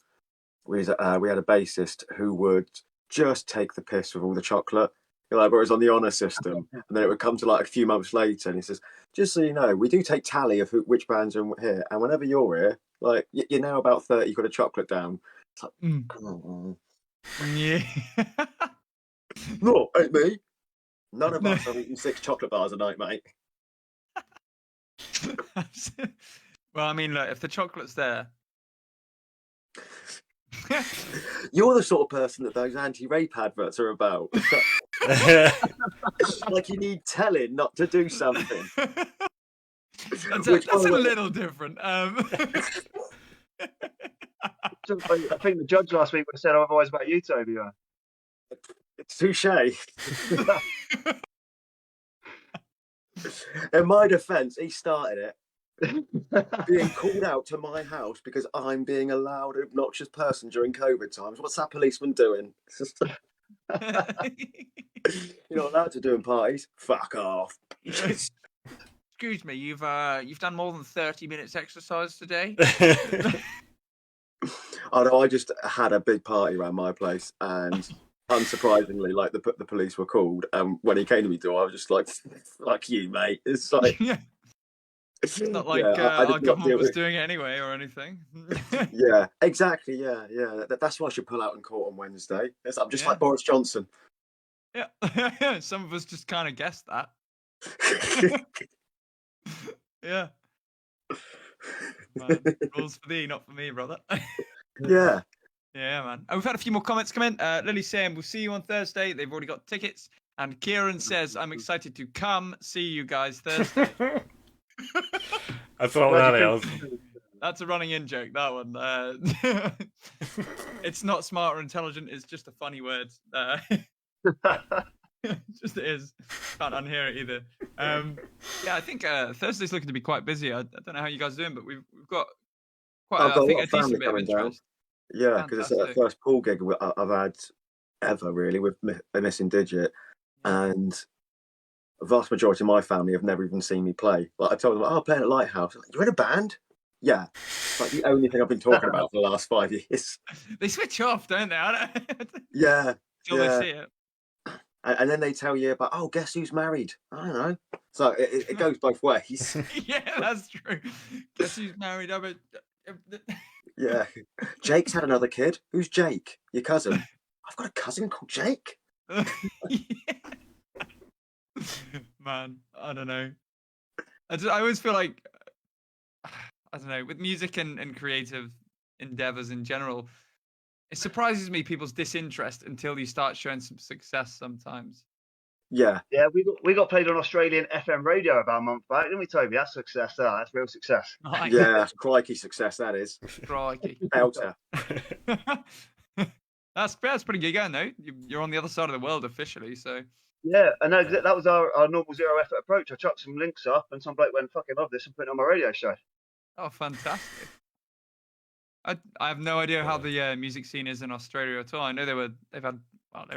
We had a bassist who would just take the piss with all the chocolate. Like, where it was on the honour system, and then it would come to like a few months later, and he says, "Just so you know, we do take tally of which bands are here, and whenever you're here, like you're now about 30, you've got a chocolate down." It's like, come on. Yeah. No, ain't me. None of us are eating 6 chocolate bars a night, mate. Well, I mean, look, if the chocolate's there. You're the sort of person that those anti-rape adverts are about. Like you need telling not to do something. That's a little different. I think the judge last week would have said otherwise about you, Toby. It's touche. In my defence, he started it. Being called out to my house because I'm being a loud, obnoxious person during COVID times. What's that policeman doing? You're not allowed to do in parties. Fuck off. Excuse me, you've done more than 30 minutes exercise today? Although I just had a big party around my place, and unsurprisingly, like the police were called. And when he came to me door, I was just like, "Fuck you, mate." It's like, it's not like I our government was doing it anyway or anything. Yeah, exactly. Yeah. That's why I should pull out in court on Wednesday. I'm just like Boris Johnson. Yeah, some of us just kind of guessed that. Yeah. Man, rules for thee, not for me, brother. Yeah. Yeah, man. And we've had a few more comments come in. Lily's saying, we'll see you on Thursday. They've already got tickets. And Kieran says, I'm excited to come see you guys Thursday. I thought earlier. That's a running in joke, that one. It's not smart or intelligent. It's just a funny word. Just it is. Can't unhear it either. Yeah, I think Thursday's looking to be quite busy. I don't know how you guys are doing, but we've got quite a decent bit of interest. Yeah, because it's the first pool gig I've had ever, really, with Missing Digit. And the vast majority of my family have never even seen me play. Like, I told them, I'm playing at Lighthouse. Like, you're in a band? Yeah. It's like the only thing I've been talking about for the last 5 years. They switch off, don't they? Yeah. Till they see it. And then they tell you about, guess who's married? I don't know. So it goes both ways. Yeah, that's true. Guess who's married? Yeah. Jake's had another kid. Who's Jake? Your cousin? I've got a cousin called Jake. Man, I don't know. I always feel like, I don't know, with music and creative endeavors in general, it surprises me people's disinterest until you start showing some success sometimes. Yeah. Yeah, we got played on Australian FM radio about a month back, didn't we, Toby? That's success. That's real success. Nice. Yeah, crikey success, that is. Crikey. Belter. That's pretty good going, though. You're on the other side of the world officially, so... Yeah, I know that was our normal zero effort approach. I chucked some links up and some bloke went, fucking love this and put it on my radio show. Oh, fantastic. I have no idea how the music scene is in Australia at all. I know they were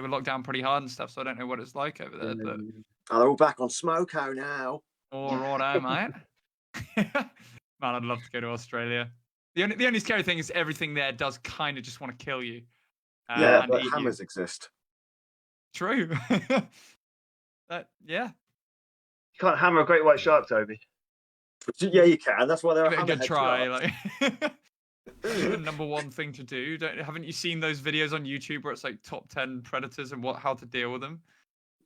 locked down pretty hard and stuff, so I don't know what it's like over there. But they're all back on Smoko now. all right, mate. Man, I'd love to go to Australia. The only scary thing is everything there does kind of just want to kill you. Yeah, And but eat hammers you. exist. True. Yeah. You can't hammer a great white shark, Toby. Yeah, you can. That's why there are Give it a good hammerhead try. sharks. Like, the number one thing to do. Haven't you seen those videos on YouTube where it's like top 10 predators and how to deal with them?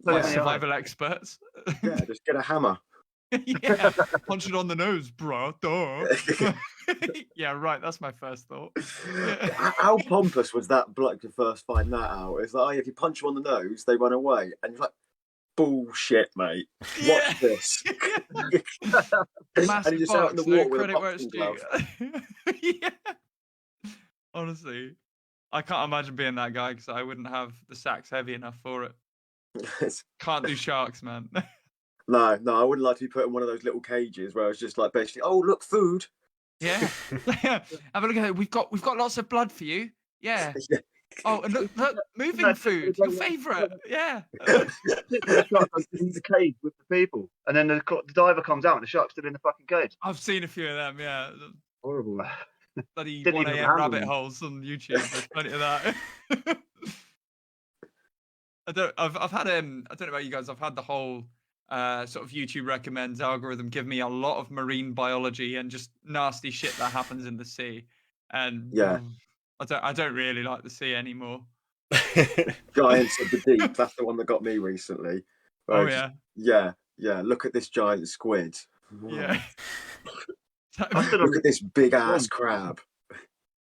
Look Like in the eye. survival experts. Yeah, just get a hammer. Yeah, punch it on the nose, bro. Duh. Yeah, right. That's my first thought. Yeah. How pompous was that bloke to first find that out? It's like, oh, if you punch them on the nose, they run away. And you're like, bullshit, mate. Yeah. Watch this. Massive And you're just out in the bollocks, no water with a credit where it's boxing due. glove. Yeah. Honestly, I can't imagine being that guy because I wouldn't have the sacks heavy enough for it. Can't do sharks, man. No, I wouldn't like to be put in one of those little cages where it's just like basically, oh, look, food. Yeah. Have a look at it. We've got lots of blood for you. Yeah. Yeah. Oh, and look, moving food. Your favourite. Yeah. The shark goes in the cage with the people, and then the diver comes out, and the shark's still in the fucking cage. I've seen a few of them. Yeah. Horrible. Bloody Didn't 1 even a.m. handle rabbit them. holes on YouTube. There's plenty of that. I've had I don't know about you guys. I've had the whole sort of YouTube recommends algorithm give me a lot of marine biology and just nasty shit that happens in the sea. And Yeah. I don't really like the sea anymore. Giants of the Deep. That's the one that got me recently. Oh yeah. Yeah. Look at this giant squid. Yeah. Look at this big ass crab.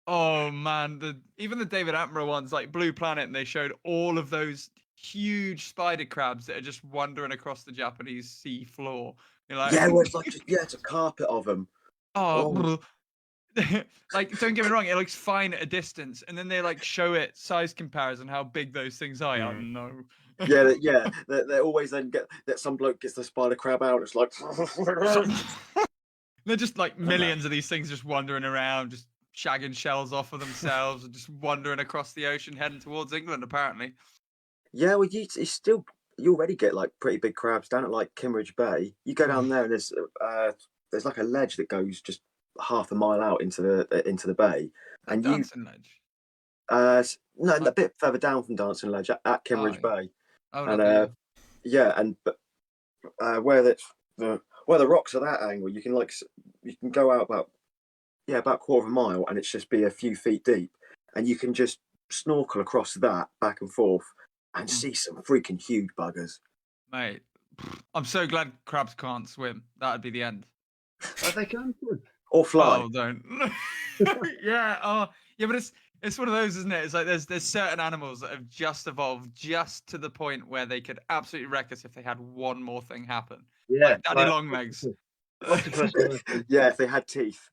Oh man, even the David Attenborough ones like Blue Planet, and they showed all of those huge spider crabs that are just wandering across the Japanese sea floor. You're like, Yeah, well, it's like it's a carpet of them. oh. Like, don't get me wrong, it looks fine at a distance, and then they like show it size comparison how big those things are. Oh no. Yeah. They always then get that some bloke gets the spider crab out. It's like They're just like millions of these things just wandering around, just shagging shells off of themselves, and just wandering across the ocean, heading towards England. Apparently. yeah. Well, you already get like pretty big crabs down at like Kimmeridge Bay. You go down there and there's like a ledge that goes just half a mile out into the bay, and Dancing Ledge. No, a bit further down from Dancing Ledge at Kimmeridge Bay. Oh, And where the rocks are that angle, you can go out about a quarter of a mile, and it's just be a few feet deep, and you can just snorkel across that back and forth and see some freaking huge buggers. Mate, I'm so glad crabs can't swim. That'd be the end. But they can swim. Or fly. Oh, don't. Yeah. Oh, yeah. But it's one of those, isn't it? It's like there's certain animals that have just evolved just to the point where they could absolutely wreck us if they had one more thing happen. Yeah, Like Daddy Longlegs. Octopus. Yeah, if they had teeth.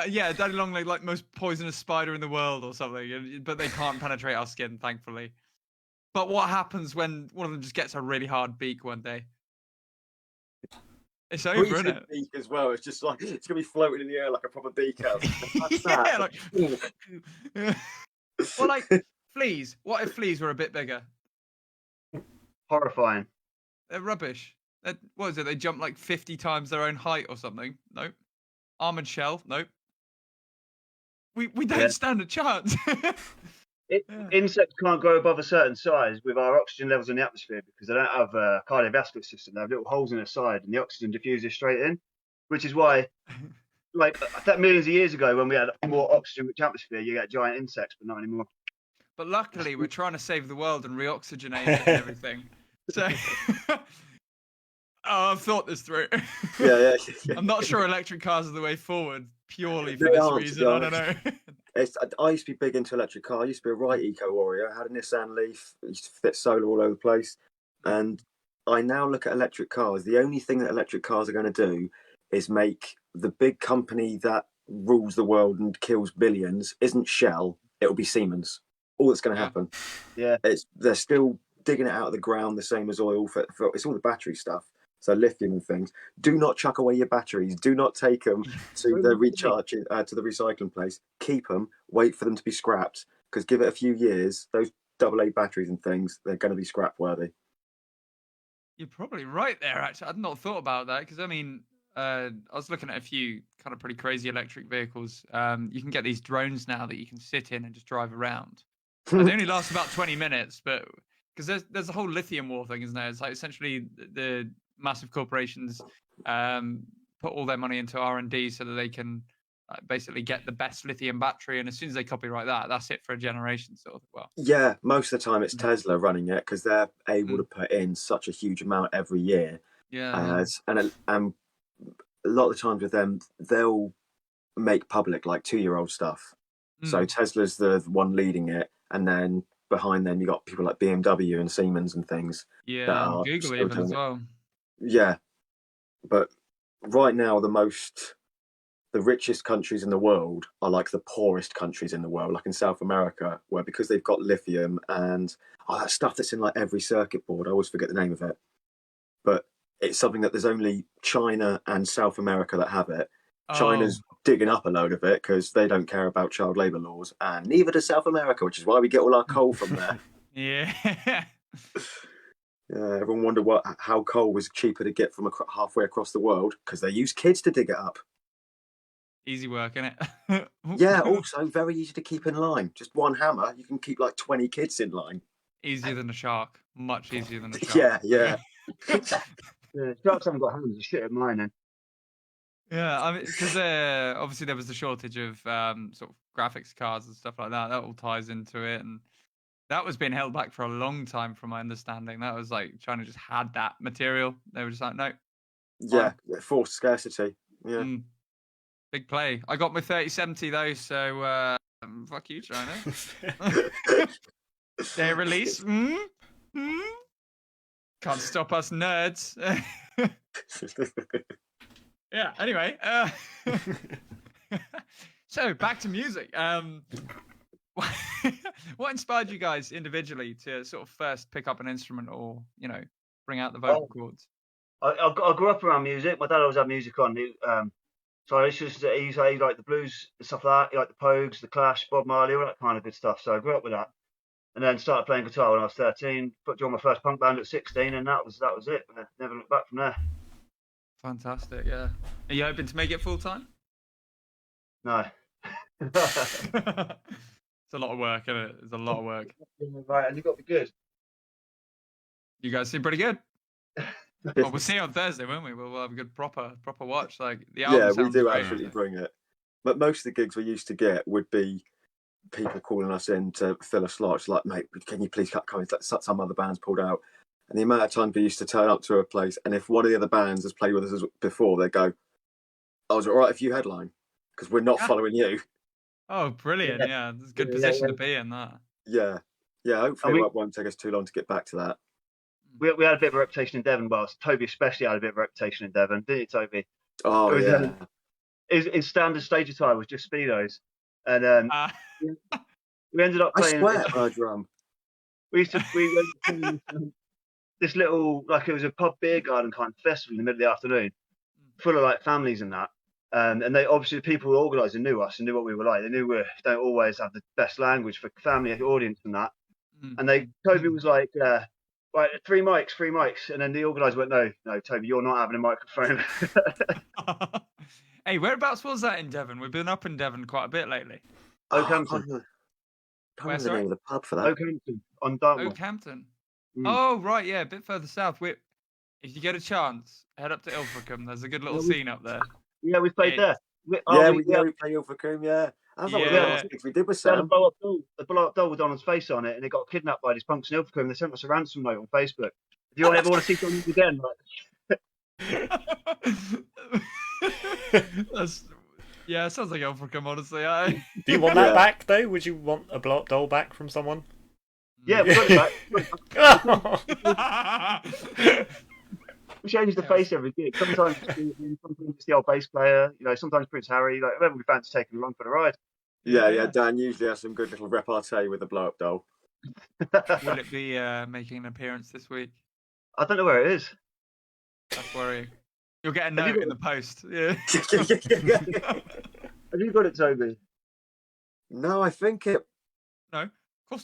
Yeah, Daddy Longlegs, like most poisonous spider in the world or something, but they can't penetrate our skin, thankfully. But what happens when one of them just gets a really hard beak one day? It's over, isn't it? Beak as well. It's just like it's gonna be floating in the air like a proper beak out. Yeah, like. Well, like fleas. What if fleas were a bit bigger? Horrifying. They're rubbish. What is it? They jump like 50 times their own height or something. Nope. Armored shell. Nope. We don't stand a chance. Insects can't grow above a certain size with our oxygen levels in the atmosphere because they don't have a cardiovascular system. They have little holes in their side, and the oxygen diffuses straight in, which is why, like that millions of years ago, when we had more oxygen-rich atmosphere, you get giant insects, but not anymore. But luckily, we're trying to save the world and reoxygenate it and everything. So, I've thought this through. Yeah. I'm not sure electric cars are the way forward purely for They this aren't, reason. I don't know. I used to be big into electric car. I used to be a right eco warrior. I had a Nissan Leaf. I used to fit solar all over the place. And I now look at electric cars. The only thing that electric cars are going to do is make the big company that rules the world and kills billions isn't Shell. It'll be Siemens. All that's going to happen. Yeah. They're still digging it out of the ground the same as oil. For it's all the battery stuff. So lithium and things. Do not chuck away your batteries. Do not take them to the recharge to the recycling place. Keep them. Wait for them to be scrapped. Because give it a few years, those AA batteries and things, they're going to be scrap worthy. You're probably right there. Actually, I'd not thought about that because I mean, I was looking at a few kind of pretty crazy electric vehicles. You can get these drones now that you can sit in and just drive around. They only last about 20 minutes, but because there's a whole lithium war thing, isn't there? It's like essentially the massive corporations put all their money into R&D so that they can basically get the best lithium battery, and as soon as they copyright that, that's it for a generation, sort of. Well, Yeah, most of the time it's Tesla running it because they're able to put in such a huge amount every year. yeah. And a lot of the times with them, they'll make public like 2-year-old stuff. So Tesla's the one leading it, and then behind them you got people like BMW and Siemens and things. Yeah, that and are Google still even doing as it. well. Yeah, but right now the richest countries in the world are like the poorest countries in the world, like in South America, where because they've got lithium and that stuff that's in like every circuit board. I always forget the name of it, but it's something that there's only China and South America that have it. China's digging up a load of it because they don't care about child labour laws, and neither does South America, which is why we get all our coal from there. Yeah. Yeah, everyone wondered how coal was cheaper to get from halfway across the world because they use kids to dig it up. Easy work, innit? Yeah, also very easy to keep in line. Just one hammer, you can keep like 20 kids in line. Easier than a shark. Much easier than a shark. Yeah. Yeah, sharks haven't got hands. Shit at mine then. Yeah, I mean, because obviously there was the shortage of sort of graphics cards and stuff like that. That all ties into it, and that was being held back for a long time, from my understanding. That was like China just had that material. They were just like, no. Yeah, forced scarcity. Yeah. Big play. I got my 3070 though, so fuck you, China. Their release. Can't stop us nerds. Yeah, anyway. So back to music. What inspired you guys individually to sort of first pick up an instrument or, bring out the vocal cords? I grew up around music. My dad always had music on. So I he liked the blues and stuff like that. He liked the Pogues, the Clash, Bob Marley, all that kind of good stuff. So I grew up with that. And then started playing guitar when I was 13. Joined my first punk band at 16, and that was it. I never looked back from there. Fantastic, yeah. Are you hoping to make it full time? No. It's a lot of work, isn't it? It's a lot of work. Right, and you've got to be good. You guys seem pretty good. Well, we'll see you on Thursday, won't we? We'll have a good proper watch. Like the album Yeah, we sounds do great. absolutely bring it. But most of the gigs we used to get would be people calling us in to fill a slot. It's like, mate, can you please come in? Some other bands pulled out. And the amount of times we used to turn up to a place, and if one of the other bands has played with us before, they go, "Oh, is it all right if you headline? Because we're not following you." Oh, brilliant! Yeah, it's a good position to be in. That. Yeah. Hopefully, it won't take us too long to get back to that. We had a bit of a reputation in Devon. Well, Toby especially had a bit of a reputation in Devon, didn't you, Toby? Oh, yeah. In standard stage attire was just Speedos. And we ended up playing. I swear, drum. We went to this little, like it was a pub beer garden kind of festival in the middle of the afternoon, full of like families and that. And they obviously, the people who organised knew us and knew what we were like. They knew we don't always have the best language for family audience and that. And Toby was like, right, three mics. And then the organiser went, no, Toby, you're not having a microphone. Hey, whereabouts was that in Devon? We've been up in Devon quite a bit lately. Oakhampton. Can't remember the name of the pub for that. Oakhampton on Dartmoor. Oakhampton. Oh, right, yeah, a bit further south. If you get a chance, head up to Ilfracombe. There's a good little scene up there. Yeah, we played there. We played Ilfracombe, yeah. That's what we did with Sam. A blow-up doll with Donald's face on it, and it got kidnapped by these punks in Ilfracombe. They sent us a ransom note on Facebook. If you ever want to see something again, yeah, it sounds like Ilfracombe, honestly. Do you want that back, though? Would you want a blow-up doll back from someone? Yeah, we got it back. We change the face every gig. Sometimes it's the old bass player, sometimes Prince Harry, like whoever we fancy taking a run for the ride. Yeah, Dan usually has some good little repartee with the blow-up doll. Will it be making an appearance this week? I don't know where it is. That's worrying. You'll get a note in the post. Yeah. Have you got it, Toby? No, I think it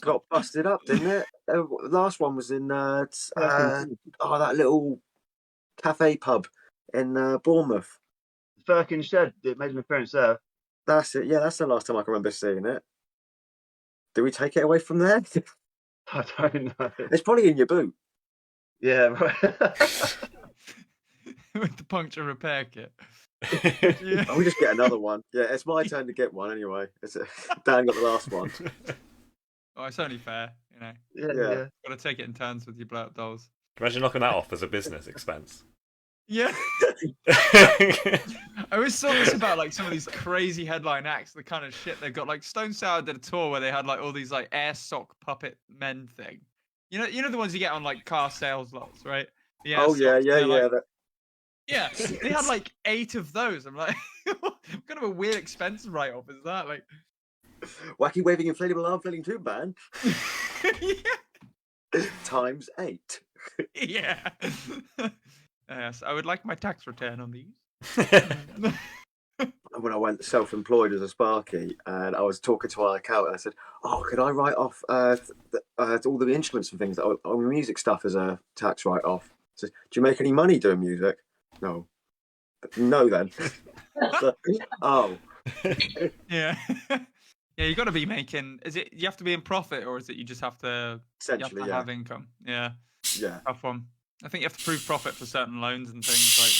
got busted up, didn't it? The last one was in that little cafe pub in Bournemouth. Firkin Shed, it made an appearance there. That's it. Yeah, that's the last time I can remember seeing it. Do we take it away from there? I don't know. It's probably in your boot. Yeah, right. With the puncture repair kit. Yeah. I'll just get another one. Yeah, it's my turn to get one anyway. Dan got the last one. Oh, it's only fair, you know. Yeah. Got to take it in turns with your blow up dolls. Imagine knocking that off as a business expense. Yeah. I always saw this about like some of these crazy headline acts, the kind of shit they've got. Like Stone Sour did a tour where they had like all these like air sock puppet men thing. You know the ones you get on like car sales lots, right? The air socks, Yeah. They had like 8 of ththose. I'm like, what kind of a weird expense write-off is that? Like, wacky waving inflatable arm flailing tube band. Yeah. Times 8. Yeah. Yes, I would like my tax return on these. When I went self-employed as a Sparky, and I was talking to our accountant, I said, "Oh, could I write off all the instruments and things, all the music stuff as a tax write-off?" I said, "Do you make any money doing music?" No. No, then. Oh. Yeah. Yeah, you got to be making. Is it you have to be in profit, or is it you just have to? Essentially, have income. Yeah. Yeah. Tough one. I think you have to prove profit for certain loans and things like.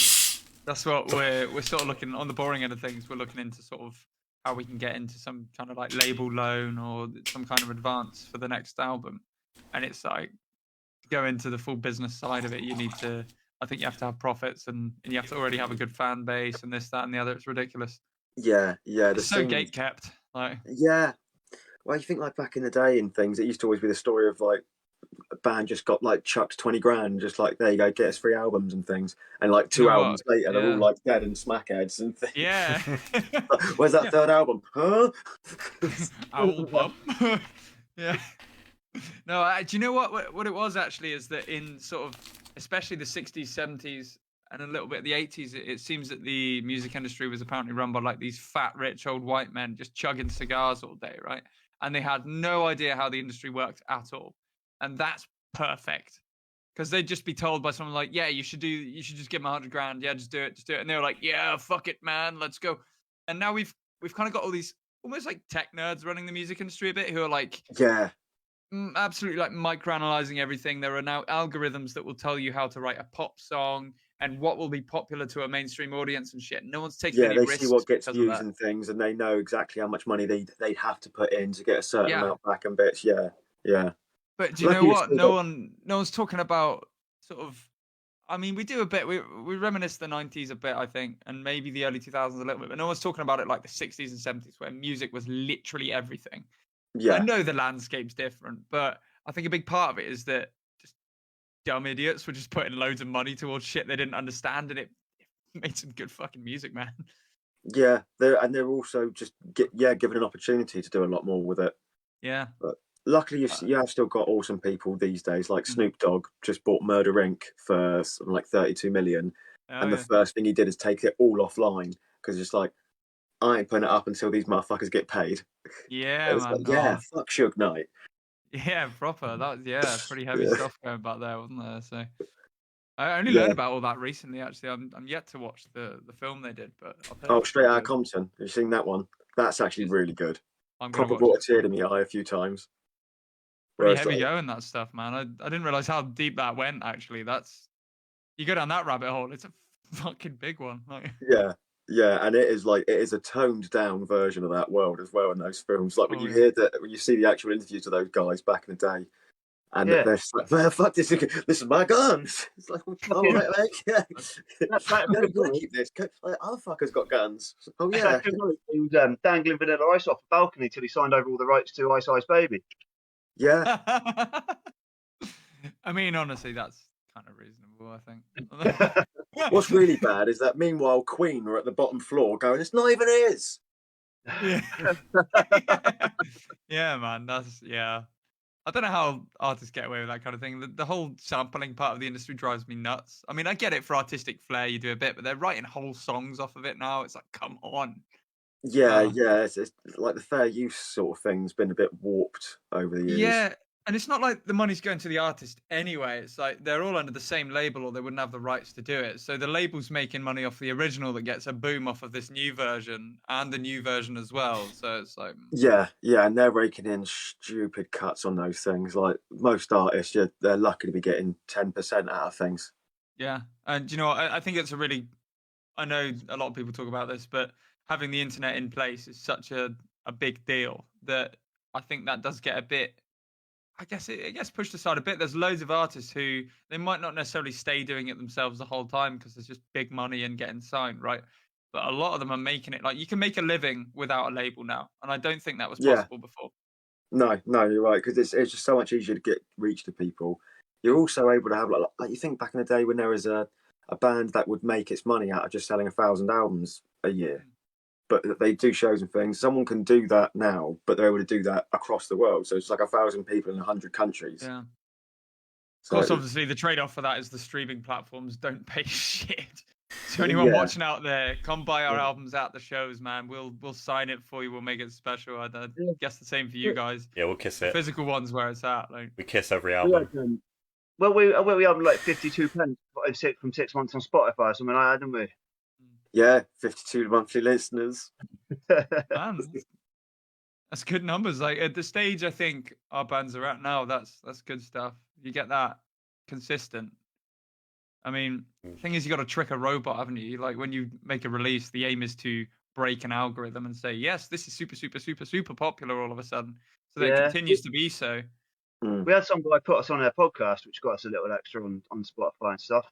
That's what we're sort of looking on the boring end of things. We're looking into sort of how we can get into some kind of like label loan or some kind of advance for the next album. And it's like to go into the full business side of it, you need to. I think you have to have profits and you have to already have a good fan base and this, that, and the other. It's ridiculous. Yeah. It's so gate kept. Like. Yeah. Well, you think like back in the day and things, it used to always be the story of like a band just got like chucked 20 grand, just like, there you go, get us 3 albums and things. And like 2 albums later, they're all like dead and smackheads and things. Yeah. Where's that third album? Huh? Album. Yeah. No, do you know what it was actually is that in sort of, especially the 60s, 70s, and a little bit of the 80s, it seems that the music industry was apparently run by like these fat, rich old white men just chugging cigars all day, right? And they had no idea how the industry worked at all. And that's perfect. Because they'd just be told by someone like, yeah, you should just give them 100 grand. Yeah, just do it. And they were like, yeah, fuck it, man. Let's go. And now we've kind of got all these almost like tech nerds running the music industry a bit who are like, yeah, absolutely like microanalyzing everything. There are now algorithms that will tell you how to write a pop song and what will be popular to a mainstream audience and shit. No one's taking any risks. Yeah, they see what gets views and things, and they know exactly how much money they'd have to put in to get a certain amount back and bits. Yeah. But do you know what? No one's talking about sort of. I mean, we do a bit. We reminisce the 90s a bit, I think, and maybe the early 2000s a little bit. But no one's talking about it like the 60s and 70s, where music was literally everything. Yeah, I know the landscape's different, but I think a big part of it is that just dumb idiots were just putting loads of money towards shit they didn't understand, and it made some good fucking music, man. Yeah, they're also just given an opportunity to do a lot more with it. Yeah. But luckily, you have still got awesome people these days. Like Snoop Dogg just bought Murder Inc. for something like 32 million, and the first thing he did is take it all offline because it's like, I ain't putting it up until these motherfuckers get paid. Yeah, man. Like, fuck Suge Knight. Yeah, proper. That pretty heavy stuff going back there, wasn't there? So I only learned about all that recently. Actually, I'm yet to watch the film they did, but Straight Outta Compton. Have you seen that one? That's actually really good. Proper brought a tear to my eye a few times. Pretty heavy going, that stuff, man. I didn't realize how deep that went. Actually, you go down that rabbit hole. It's a fucking big one. Like... Yeah, and it is a toned down version of that world as well in those films. Like when when you see the actual interviews of those guys back in the day, and they're just like, man, fuck this is my guns. It's like, oh, right, mate, yeah. Keep this. Like, our fucker's got guns. Oh yeah. He was dangling Vanilla Ice off the balcony till he signed over all the rights to Ice Ice Baby. Yeah. I mean, honestly, that's kind of reasonable, I think. What's really bad is that meanwhile Queen were at the bottom floor going, it's not even his. Yeah. Yeah, man. I don't know how artists get away with that kind of thing. The whole sampling part of the industry drives me nuts. I mean, I get it for artistic flair, you do a bit, but they're writing whole songs off of it now. It's like, come on. Yeah. It's like the fair use sort of thing's been a bit warped over the years. Yeah. And it's not like the money's going to the artist anyway. It's like they're all under the same label or they wouldn't have the rights to do it. So the label's making money off the original that gets a boom off of this new version and the new version as well. So it's like... Yeah, and they're raking in stupid cuts on those things. Like most artists, they're lucky to be getting 10% out of things. Yeah. And, you know, I think it's a really... I know a lot of people talk about this, but having the internet in place is such a big deal that I think that does get a bit... I guess it gets pushed aside a bit. There's loads of artists who they might not necessarily stay doing it themselves the whole time because there's just big money and getting signed, right? But a lot of them are making it. Like you can make a living without a label now, and I don't think that was possible before. No, you're right, because it's just so much easier to get reach to people. You're also able to have like you think back in the day when there was a band that would make its money out of just selling 1,000 albums a year. But they do shows and things. Someone can do that now, but they're able to do that across the world. So it's like 1,000 people in 100 countries. Yeah. So, of course, obviously, the trade-off for that is the streaming platforms don't pay shit. So anyone watching out there, come buy our albums at the shows, man. We'll sign it for you. We'll make it special. I guess the same for you guys. Yeah, we'll kiss it. The physical ones where it's at. Like we kiss every album. Well, we have like 52 pence from 6 months on Spotify or something like that, didn't we? Yeah, 52 monthly listeners. Man, that's good numbers. Like at the stage I think our bands are at now, that's good stuff. You get that consistent. I mean, the thing is, you got to trick a robot, haven't you? Like when you make a release, the aim is to break an algorithm and say, yes, this is super, super, super, super popular all of a sudden. So that it continues to be so. We had some guy put us on their podcast, which got us a little extra on Spotify and stuff.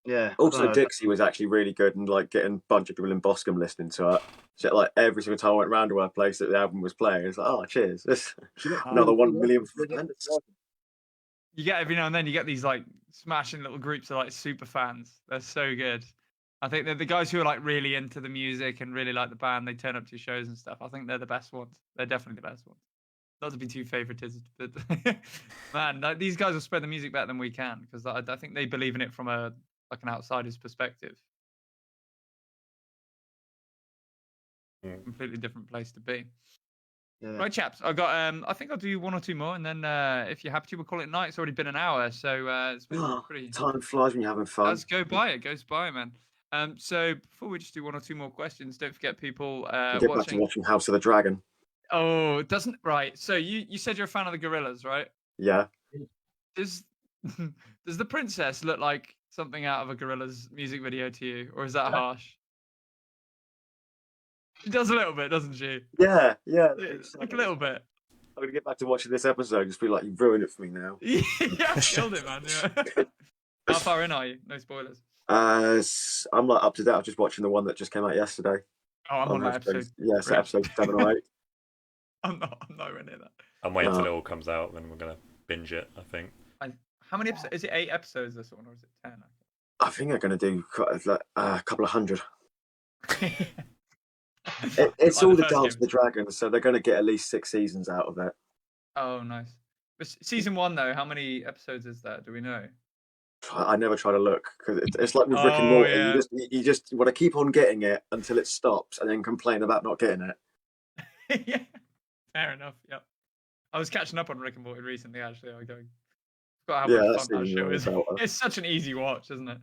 Yeah. Also, Dixie was actually really good and like getting a bunch of people in Boscombe listening to it. So, like every single time I went round to our place that the album was playing, it's like, oh, cheers. Another 1 million fans. You get every now and then you get these like smashing little groups of like super fans. They're so good. I think they're the guys who are like really into the music and really like the band. They turn up to shows and stuff. I think they're the best ones. They're definitely the best ones. Not to be too favoritism, but man, like, these guys will spread the music better than we can because I think they believe in it from an outsider's perspective. Completely different place to be. Yeah. Right, chaps. I got. I think I'll do one or two more, and then if you're happy to, we'll call it a night. It's already been an hour, so it's been pretty. Time flies when you're having fun. Let's go by. It goes by, man. So before we just do one or two more questions, don't forget people get back to watching House of the Dragon. Oh, it doesn't right. So you said you're a fan of the Gorillas, right? Yeah. Does the princess look like something out of a Gorillas music video to you, or is that harsh? She does a little bit, doesn't she? Yeah. Like a little bit. I'm gonna get back to watching this episode. Just be like, you've ruined it for me now. Yeah, killed it, man. Yeah. How far in are you? No spoilers. I'm like up to date. I'm just watching the one that just came out yesterday. Oh, I'm on that episode. Yeah, so episode 7 or 8. I'm nowhere near that. I'm waiting until it all comes out, then we're gonna binge it. I think. How many episodes? Is it 8 episodes this one, or is it 10? I think they're gonna do a couple of hundred. It's all the Dance of the Dragon, so they're gonna get at least 6 seasons out of it. Oh, nice. But season 1 though, how many episodes is that? Do we know? I never try to look because it's like with Rick and Morty. Yeah. You just want to keep on getting it until it stops, and then complain about not getting it. Yeah, fair enough. Yep. I was catching up on Rick and Morty recently. Actually, I'm going. Got how much fun that show is. It's such an easy watch, isn't it?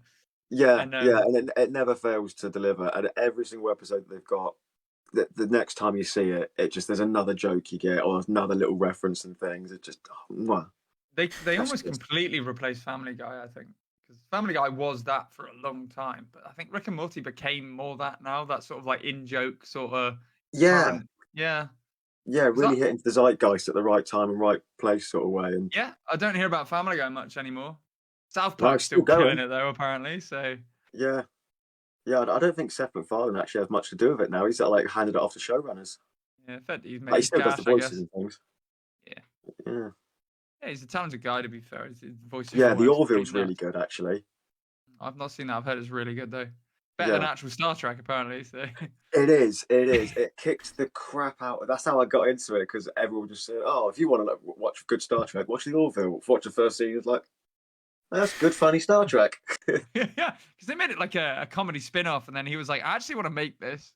Yeah, and it never fails to deliver. And every single episode they've got, the next time you see it, there's another joke you get or another little reference and things. It just They almost completely replaced Family Guy, I think, because Family Guy was that for a long time. But I think Rick and Morty became more that now. That sort of like in joke sort of. Yeah. Yeah, really hitting the zeitgeist at the right time and right place sort of way. And yeah, I don't hear about Family Guy much anymore. South Park's still killing it though, apparently. So yeah, I don't think Seth MacFarlane actually has much to do with it now. He's like handed it off to showrunners. Yeah, in fact, he's made he still does the voices and things. Yeah, he's a talented guy, to be fair. His voice. Yeah, the Orville's really good, actually. I've not seen that. I've heard it's really good though. Better than actual Star Trek, apparently. So it is. It kicked the crap out. That's how I got into it, because everyone just said, "Oh, if you want to watch good Star Trek, watch the Orville. Watch the first season." It's like, that's good, funny Star Trek. Yeah, because they made it like a comedy spin-off, and then he was like, "I actually want to make this."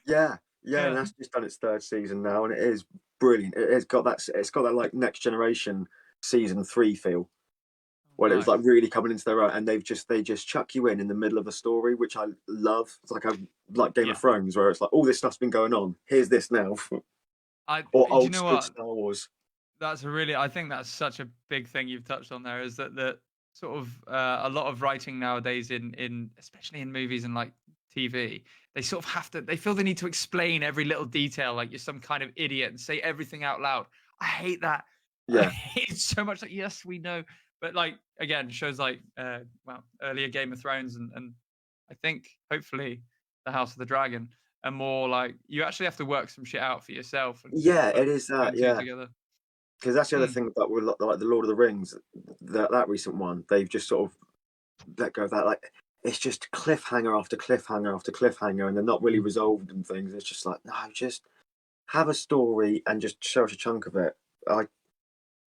Yeah, and that's just done its 3rd season now, and it is brilliant. It's got that like Next Generation season 3 feel, when it was like really coming into their own, and they just chuck you in the middle of the story, which I love. It's like Game of Thrones, where it's like all this stuff's been going on. Here's this now, or do you old know school what? Star Wars. I think that's such a big thing you've touched on there, is that sort of a lot of writing nowadays in especially in movies and like TV, they sort of they feel they need to explain every little detail, like you're some kind of idiot and say everything out loud. I hate that. I Yeah, hate it so much. Like, yes, we know, but like again, shows like earlier Game of Thrones and I think hopefully the House of the Dragon are more like you actually have to work some shit out for yourself and yeah, put it is two and that. two Yeah, together. because that's the other thing about with like the Lord of the Rings, that recent one. They've just sort of let go of that. Like, it's just cliffhanger after cliffhanger after cliffhanger, and they're not really resolved and things. It's just like, no, just have a story and just show us a chunk of it.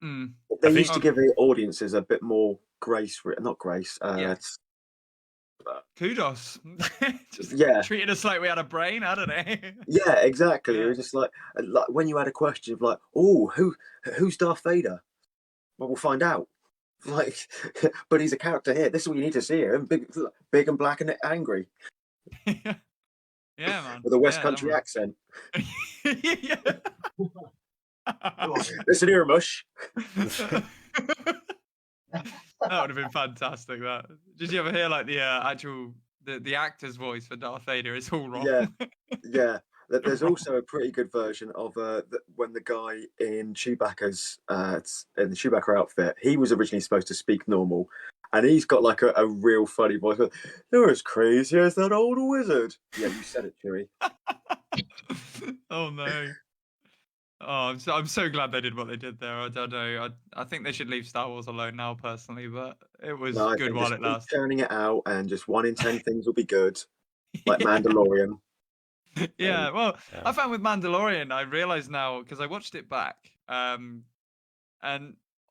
They used to give the audiences a bit more grace, not grace. Kudos. Just treated us like we had a brain, I don't know. Yeah, exactly. It was just like when you had a question of like, oh, who's Darth Vader? Well, we'll find out. Like, but he's a character here. This is what you need to see him: big and black and angry. Yeah, man. With a West Country accent. Yeah. Listen here, Mush. That would have been fantastic. That. Did you ever hear like the actual the actor's voice for Darth Vader? It's all wrong. Yeah. There's also a pretty good version of when the guy in Chewbacca's in the Chewbacca outfit, he was originally supposed to speak normal, and he's got like a real funny voice. You're as crazy as that old wizard. Yeah, you said it, Chewie. Oh no. Oh, I'm so glad they did what they did there. I don't know. I think they should leave Star Wars alone now, personally. But it was good while it lasted. Turning it out, and just 1 in 10 things will be good, like Mandalorian. Yeah, well, I found with Mandalorian, I realized now because I watched it back, and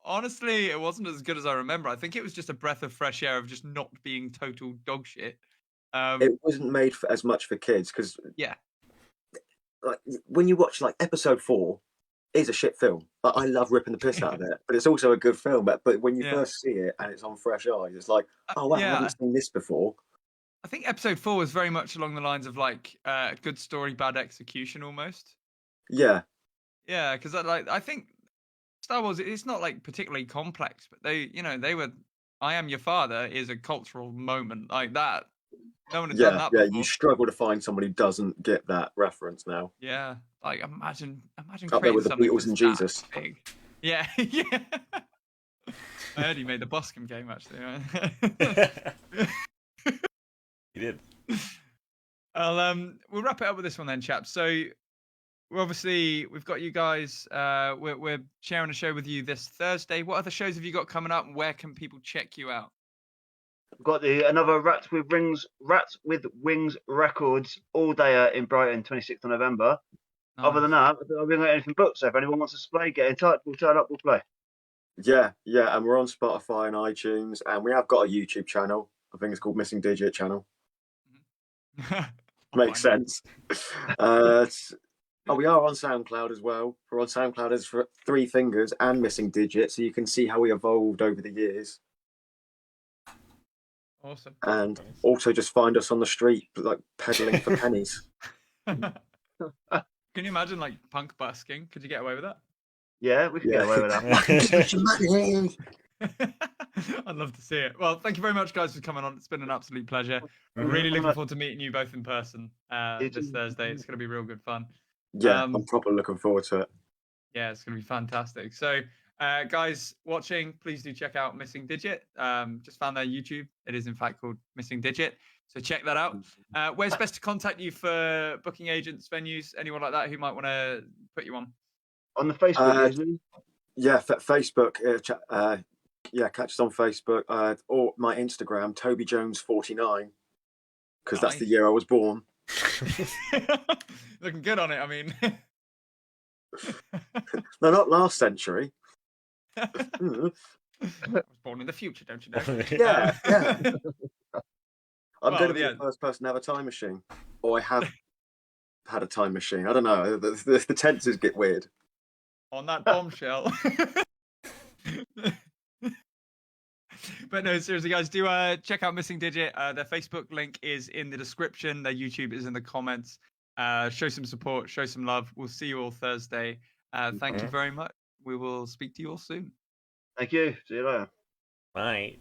honestly, it wasn't as good as I remember. I think it was just a breath of fresh air of just not being total dog shit. It wasn't made as much for kids because like when you watch like episode 4 is a shit film. Like, I love ripping the piss out of it, but it's also a good film. But when you first see it and it's on fresh eyes, it's like, oh wow, I haven't seen this before. I think episode 4 was very much along the lines of like good story, bad execution, almost. Yeah, because I think Star Wars, it's not like particularly complex, but they were. I Am Your Father is a cultural moment like that. No one had done that before. You struggle to find somebody who doesn't get that reference now. Yeah, like imagine up there with the Beatles and Jesus. Big. Yeah, yeah. I heard he made the Boscombe game actually. He did. We'll wrap it up with this one then, chaps. So we've got you guys. We're sharing a show with you this Thursday. What other shows have you got coming up? And where can people check you out? We've got another Rats with Wings records all day in Brighton, 26th of November. Nice. Other than that, I haven't got anything booked. So if anyone wants to play, get in touch. We'll turn up. We'll play. Yeah, and we're on Spotify and iTunes, and we have got a YouTube channel. I think it's called Missing Digit Channel. Makes sense. We are on SoundCloud as well. We're on SoundCloud as for Three Fingers and Missing Digit, so you can see how we evolved over the years. Awesome. And also just find us on the street, like peddling for pennies. Can you imagine like punk busking? Could you get away with that? Yeah, we can get away with that. I'd love to see it. Well, thank you very much, guys, for coming on. It's been an absolute pleasure. We're really looking forward to meeting you both in person this Thursday. It's going to be real good fun. Yeah, I'm properly looking forward to it. Yeah, it's going to be fantastic. So, guys watching, please do check out Missing Digit. Just found their YouTube. It is, in fact, called Missing Digit. So check that out. Where's best to contact you for booking agents, venues, anyone like that who might want to put you on? On the Facebook, Facebook. Catch us on Facebook or my Instagram, TobyJones49, because that's the year I was born. Looking good on it, I mean. No, not last century. I was born in the future, don't you know? Yeah. I'm going to be the first person to have a time machine. Or I have had a time machine. I don't know. The tenses get weird. on that bombshell. But no, seriously, guys, do check out Missing Digit. Their Facebook link is in the description. Their YouTube is in the comments. Show some support, show some love. We'll see you all Thursday. Thank you very much. We will speak to you all soon. Thank you. See you later. Bye.